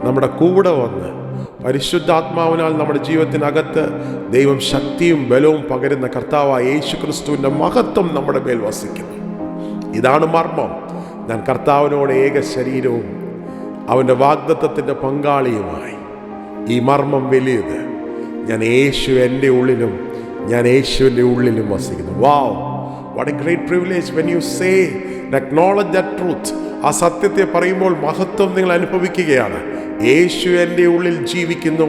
നമ്മുടെ കൂടെ വന്ന് പരിശുദ്ധാത്മാവിനാൽ നമ്മുടെ ജീവിതത്തിനകത്ത് ദൈവം ശക്തിയും ബലവും പകരുന്ന കർത്താവായ യേശു ക്രിസ്തുവിൻ്റെ മഹത്വം നമ്മുടെ മേൽ വസിക്കുന്നു. ഇതാണ് മർമ്മം. ഞാൻ കർത്താവിനോട് ഏക ശരീരവും അവൻ്റെ വാഗ്ദത്തത്തിൻ്റെ പങ്കാളിയുമായി. ഈ മർമ്മം വലിയത്. ഞാൻ യേശു എൻ്റെ ഉള്ളിലും ഞാൻ യേശുവിൻ്റെ ഉള്ളിലും വസിക്കുന്നു. Wow, what a great privilege when you say and acknowledge that truth. ആ സത്യത്തെ പറയുമ്പോൾ മഹത്വം നിങ്ങൾ അനുഭവിക്കുകയാണ്. യേശു എൻ്റെ ഉള്ളിൽ ജീവിക്കുന്നു,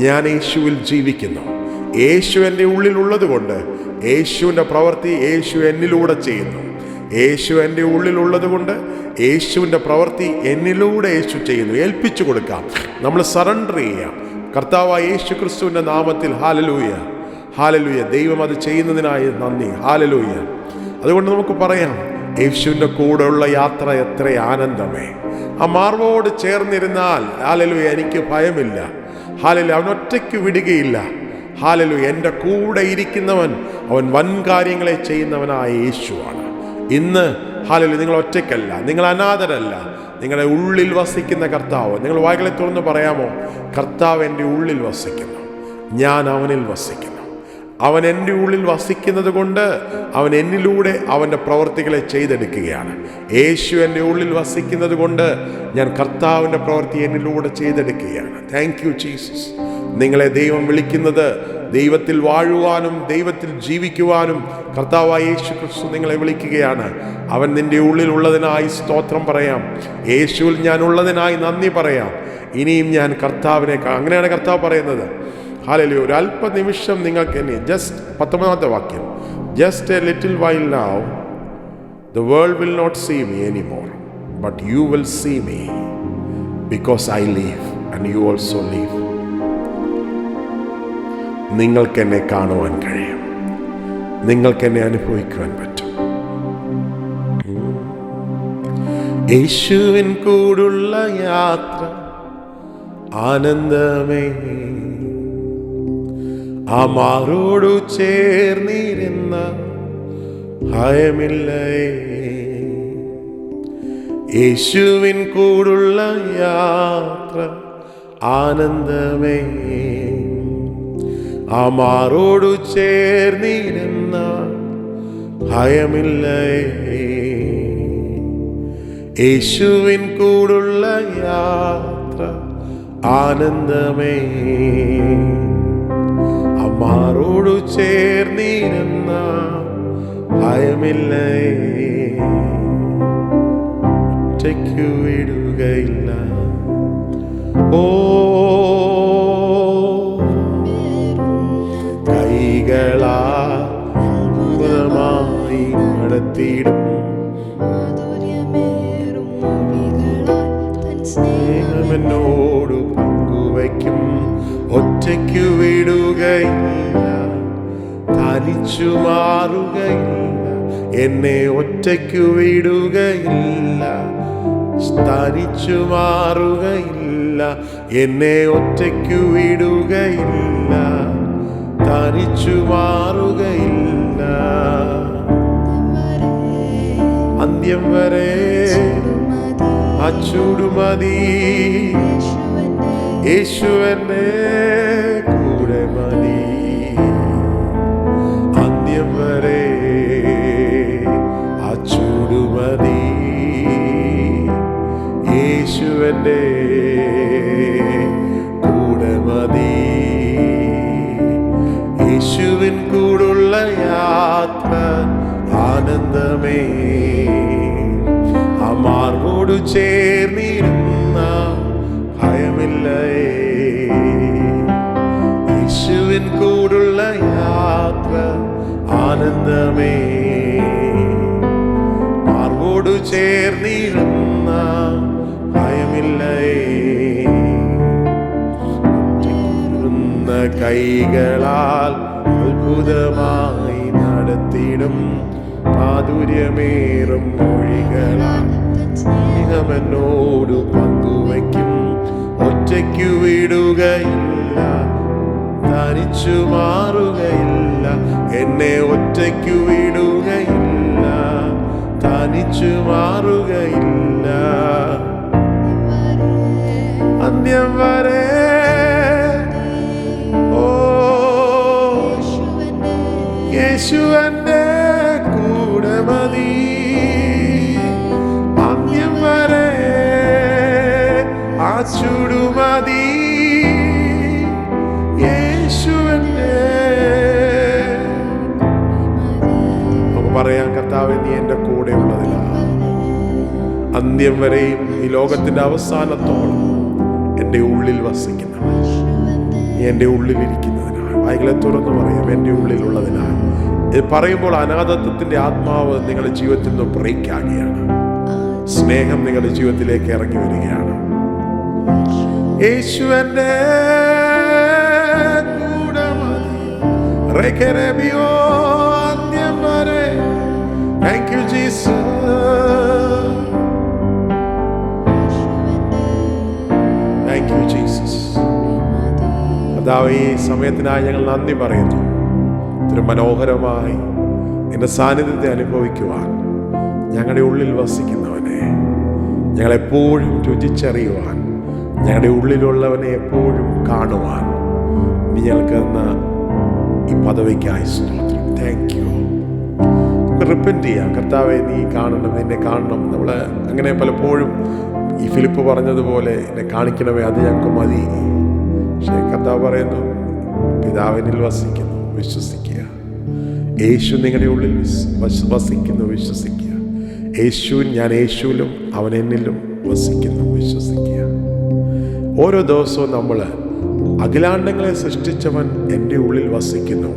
ഞാൻ യേശുവിൽ ജീവിക്കുന്നു. യേശു എൻ്റെ ഉള്ളിലുള്ളത് കൊണ്ട് യേശുവിൻ്റെ പ്രവൃത്തി യേശു എന്നിലൂടെ ചെയ്യുന്നു. യേശു എൻ്റെ ഉള്ളിലുള്ളത് കൊണ്ട് യേശുവിൻ്റെ പ്രവൃത്തി എന്നിലൂടെ യേശു ചെയ്യുന്നു. ഏൽപ്പിച്ചു കൊടുക്കാം, നമ്മൾ സറണ്ടർ ചെയ്യാം കർത്താവായ യേശു ക്രിസ്തുവിൻ്റെ നാമത്തിൽ. Hallelujah, hallelujah. ദൈവം അത് ചെയ്യുന്നതിനായി നന്ദി. ഹല്ലേലൂയ. അതുകൊണ്ട് നമുക്ക് പറയാം, യേശുവിൻ്റെ കൂടെയുള്ള യാത്ര എത്ര ആനന്ദമേ. ആ മാർവോട് ചേർന്നിരുന്നാൽ ഹല്ലേലൂയ എനിക്ക് ഭയമില്ല. ഹല്ലേലൂയ. അവനൊറ്റയ്ക്ക് വിടുകയില്ല. ഹല്ലേലൂയ. എൻ്റെ കൂടെ ഇരിക്കുന്നവൻ അവൻ വൻ കാര്യങ്ങളെ ചെയ്യുന്നവനായ യേശുവാണ്. ഇന്ന് ഹല്ലേലൂയ, നിങ്ങൾ ഒറ്റയ്ക്കല്ല, നിങ്ങൾ അനാഥരല്ല. നിങ്ങളുടെ ഉള്ളിൽ വസിക്കുന്ന കർത്താവ്. നിങ്ങൾ വായ്കളെ തുറന്ന് പറയാമോ? കർത്താവ് എൻ്റെ ഉള്ളിൽ വസിക്കുന്നു, ഞാൻ അവനിൽ വസിക്കുന്നു. അവൻ എൻ്റെ ഉള്ളിൽ വസിക്കുന്നത് കൊണ്ട് അവൻ എന്നിലൂടെ അവൻ്റെ പ്രവൃത്തികളെ ചെയ്തെടുക്കുകയാണ്. യേശു എൻ്റെ ഉള്ളിൽ വസിക്കുന്നത് കൊണ്ട് ഞാൻ കർത്താവിൻ്റെ പ്രവൃത്തി എന്നിലൂടെ ചെയ്തെടുക്കുകയാണ്. Thank you Jesus. നിങ്ങളെ ദൈവം വിളിക്കുന്നത് ദൈവത്തിൽ വാഴുവാനും ദൈവത്തിൽ ജീവിക്കുവാനും കർത്താവായ യേശു ക്രിസ്തു നിങ്ങളെ വിളിക്കുകയാണ്. അവൻ നിൻ്റെ ഉള്ളിലുള്ളതിനായി സ്തോത്രം പറയാം. യേശുവിൽ ഞാൻ ഉള്ളതിനായി നന്ദി പറയാം. ഇനിയും ഞാൻ കർത്താവിനെ അങ്ങനെയാണ് കർത്താവ് പറയുന്നത്. ഹല്ലേലൂയ. ഒരു അല്പനിമിഷം നിങ്ങൾക്ക് എന്നെ ജസ്റ്റ് 19ാമത്തെ വാക്യം, just A little while now the world will not see me anymore, but you will see me because I live and you also live. നിങ്ങൾക്ക് എന്നെ കാണുവാൻ കഴിയും, നിങ്ങൾക്ക് എന്നെ അനുഭവിക്കുവാൻ പറ്റും. യേശുവിൻ കൂടുള്ള യാത്ര ആനന്ദമേ, ആ മാറോടു ചേർന്നിരുന്ന ഭയമില്ലേ. യേശുവിൻ കൂടുള്ള യാത്ര ആനന്ദമേ, ആ മാറോടു ചേർന്നിരുന്ന ഭയമില്ലേ. യേശുവിൻ കൂടുള്ള യാത്ര ആനന്ദമേ, അമ്മാറോടു ചേർന്നിരുന്ന ഭയമില്ലേ. ഒറ്റയ്ക്കു വിടുകയില്ല. ഓ കൈകളായി നടത്തിയിടും, സ്നേഹമെന്നോട് പങ്കുവയ്ക്കും. ഒറ്റയ്ക്കു വിടുകയില്ല, തനിച്ചു മാറുകയില്ല. എന്നെ ഒറ്റയ്ക്കു വിടുകയില്ല, തനിച്ചു മാറുകയില്ല. എന്നെ ഒറ്റയ്ക്കു വിടുകയില്ല, തനിച്ചു മാറുകയില്ല. അന്ത്യം വരെ ആ ചൂടുമതി, യേശുവന്റെ കൂടെ മതി. അന്ത്യം വരെ ആ ചൂടുമതി, യേശുവന്റെ കൂടെ മതി. യേശുവിൻ കൂടുള്ള യാത്ര ആനന്ദമേ, ആ മാർവോടു ചേർന്നിരുന്ന ഭയമില്ലേ. യേശുവിൻ കൂടുള്ള യാത്ര ആനന്ദമേ, മാർവോടു ചേർന്നിരുന്ന ഭയമില്ലേ. കൈകളാൽ അത്ഭുതമായി നടത്തിയിടും, മാധുര്യമേറും മൊഴികളാൽ സ്നേഹമെന്നോട് പങ്കുവയ്ക്കും. ഒറ്റയ്ക്കു വിടുകയില്ല, തനിച്ചു മാറുകയില്ല. എന്നെ ഒറ്റയ്ക്കു വിടുകയില്ല, തനിച്ചു മാറുകയില്ല. അന്ത്യം വരെ ഓ യേശുവന്റെ കൂടെ മതി. അന്ത്യം വരെ ആ ചൂടുമതി, യേശുവന്റെ. നമുക്ക് പറയാം, കർത്താവേ നീ എൻ്റെ കൂടെ ഉള്ളതിലാണ്. അന്ത്യം വരെയും ഈ ലോകത്തിന്റെ അവസാനത്തോളം എൻ്റെ ഉള്ളിൽ വസിക്കുന്നവൻ, നീ എൻ്റെ ഉള്ളിലിരിക്കുന്നതിനാൽ. വായികളെ തുറന്നു പറയാം, എൻ്റെ ഉള്ളിലുള്ളതിനാൽ. ഇത് പറയുമ്പോൾ അനാഥത്വത്തിന്റെ ആത്മാവ് നിങ്ങളുടെ ജീവിതത്തിൽ നിന്ന് ബ്രേക്ക് ആകുകയാണ്. സ്നേഹം നിങ്ങളുടെ ജീവിതത്തിലേക്ക് ഇറങ്ങി വരികയാണ്. യേശുവന്റെ കൂടെ മതി. അന്ത്യം വരെ. Thank you Jesus. Thank you Jesus. കർത്താവേ, ഈ സമയത്തിനായി ഞങ്ങൾ നന്ദി പറയുന്നു. ഇത്ര മനോഹരമായി നിന്റെ സാന്നിധ്യത്തെ അനുഭവിക്കുവാൻ ഞങ്ങളുടെ ഉള്ളിൽ വസിക്കുന്നവനെ, ഞങ്ങളെപ്പോഴും രുചിച്ചറിയുവാൻ, ഞങ്ങളുടെ ഉള്ളിലുള്ളവനെ എപ്പോഴും കാണുവാൻ നീ ഞങ്ങൾക്ക് തന്ന ഈ പദവിക്കായി സ്തോത്രം. Thank you. റിപ്പൻറ്റ് ചെയ്യാം. കർത്താവെ, നീ കാണണം, എന്നെ കാണണം. നമ്മൾ അങ്ങനെ പലപ്പോഴും ഈ ഫിലിപ്പ് പറഞ്ഞതുപോലെ എന്നെ കാണിക്കണമേ, അത് ഞങ്ങൾക്ക് മതി. പക്ഷേ കർത്താവ് പറയുന്നു, പിതാവിനിൽ വസിക്കുന്നു, വിശ്വസിക്കുക. യേശു നിങ്ങളുടെ ഉള്ളിൽ വസിക്കുന്നു, വിശ്വസിക്കുക. ഞാൻ യേശുവിലും അവൻ എന്നിലും വസിക്കുന്നു, വിശ്വസിക്കുക. ഓരോ ദിവസവും നമ്മൾ അഖിലാണ്ടങ്ങളെ സൃഷ്ടിച്ചവൻ എൻ്റെ ഉള്ളിൽ വസിക്കുന്നു,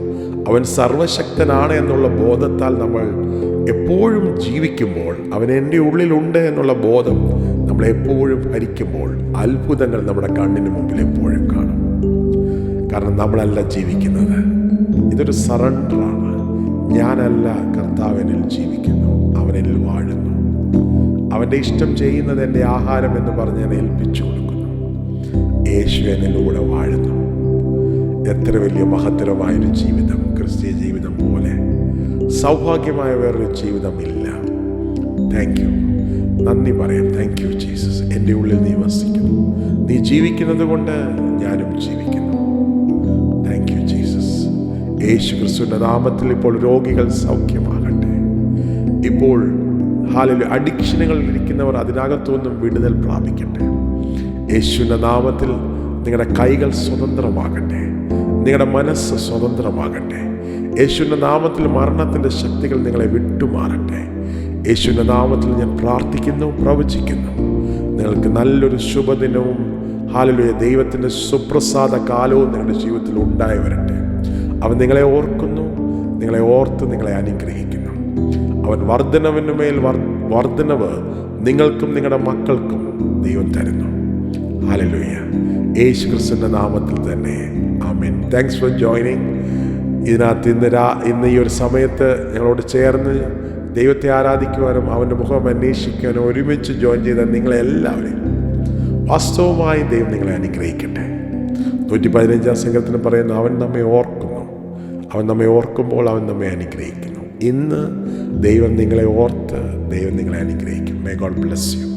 അവൻ സർവശക്തനാണ് എന്നുള്ള ബോധത്താൽ നമ്മൾ എപ്പോഴും ജീവിക്കുമ്പോൾ, അവൻ എൻ്റെ ഉള്ളിലുണ്ട് എന്നുള്ള ബോധം നമ്മളെപ്പോഴും ഭരിക്കുമ്പോൾ അത്ഭുതങ്ങൾ നമ്മുടെ കണ്ണിന് മുമ്പിൽ എപ്പോഴും കാണും. കാരണം നമ്മളല്ല ജീവിക്കുന്നത്, ഇതൊരു സറണ്ടറാണ്. ഞാനല്ല, കർത്താവിനിൽ ജീവിക്കുന്നു, അവനിൽ വാഴുന്നു. അവൻ്റെ ഇഷ്ടം ചെയ്യുന്നത് എൻ്റെ ആഹാരം എന്ന് പറഞ്ഞ് ഞാൻ ഏൽപ്പിച്ചു കൊടുക്കുന്നു. യേശു എന്നിലൂടെ വാഴുന്നു. എത്ര വലിയ മഹത്തരമായൊരു ജീവിതം! ക്രിസ്തീയ ജീവിതം പോലെ സൗഭാഗ്യമായ വേറൊരു ജീവിതമില്ല. Thank you. നന്ദി പറയാം. Thank you Jesus. എൻ്റെ ഉള്ളിൽ നീ വസിക്കുന്നു, നീ ജീവിക്കുന്നത് കൊണ്ട് ഞാനും ജീവിക്കുന്നു. Thank you Jesus. യേശു ക്രിസ്തുവിൻ്റെ നാമത്തിൽ ഇപ്പോൾ രോഗികൾ സൗഖ്യമാകട്ടെ. ഇപ്പോൾ അഡിക്ഷനുകളിൽ ഇരിക്കുന്നവർ അതിനകത്തുനിന്നും വിടുതൽ പ്രാപിക്കട്ടെ. യേശുവിൻ്റെ നാമത്തിൽ നിങ്ങളുടെ കൈകൾ സ്വതന്ത്രമാകട്ടെ, നിങ്ങളുടെ മനസ്സ് സ്വതന്ത്രമാകട്ടെ. യേശുവിൻ്റെ നാമത്തിൽ മരണത്തിൻ്റെ ശക്തികൾ നിങ്ങളെ വിട്ടുമാറട്ടെ. യേശുവിൻ്റെ നാമത്തിൽ ഞാൻ പ്രാർത്ഥിക്കുന്നു, പ്രവചിക്കുന്നു. നിങ്ങൾക്ക് നല്ലൊരു ശുഭദിനവും ദൈവത്തിൻ്റെ സുപ്രസാദ കാലവും നിങ്ങളുടെ ജീവിതത്തിൽ ഉണ്ടായി വരട്ടെ. അവൻ നിങ്ങളെ ഓർക്കുന്നു, നിങ്ങളെ ഓർത്ത് നിങ്ങളെ അനുഗ്രഹിക്കുന്നു. അവൻ വർധനവിനുമേൽ വർധനവ് നിങ്ങൾക്കും നിങ്ങളുടെ മക്കൾക്കും ദൈവം തരുന്നു. ഹല്ലേലൂയ. യേശു ക്രിസ്തുവിൻ്റെ നാമത്തിൽ തന്നെ ആമേൻ. Thanks for joining. ഇതിനകത്ത് ഇന്ന് ഈ ഒരു സമയത്ത് ഞങ്ങളോട് ചേർന്ന് ദൈവത്തെ ആരാധിക്കുവാനും അവൻ്റെ മുഖം അന്വേഷിക്കുവാനും ഒരുമിച്ച് ജോയിൻ ചെയ്ത നിങ്ങളെല്ലാവരെയും വാസ്തവമായി ദൈവം നിങ്ങളെ അനുഗ്രഹിക്കട്ടെ. 115 സങ്കീർത്തനം പറയുന്നു, അവൻ നമ്മെ ഓർക്കുന്നു, അവൻ നമ്മെ ഓർക്കുമ്പോൾ അവൻ നമ്മെ അനുഗ്രഹിക്കുന്നു. ഇന്ന് ദൈവം നിങ്ങളെ ഓർത്ത് ദൈവം നിങ്ങളെ അനുഗ്രഹിക്കും. May God bless you.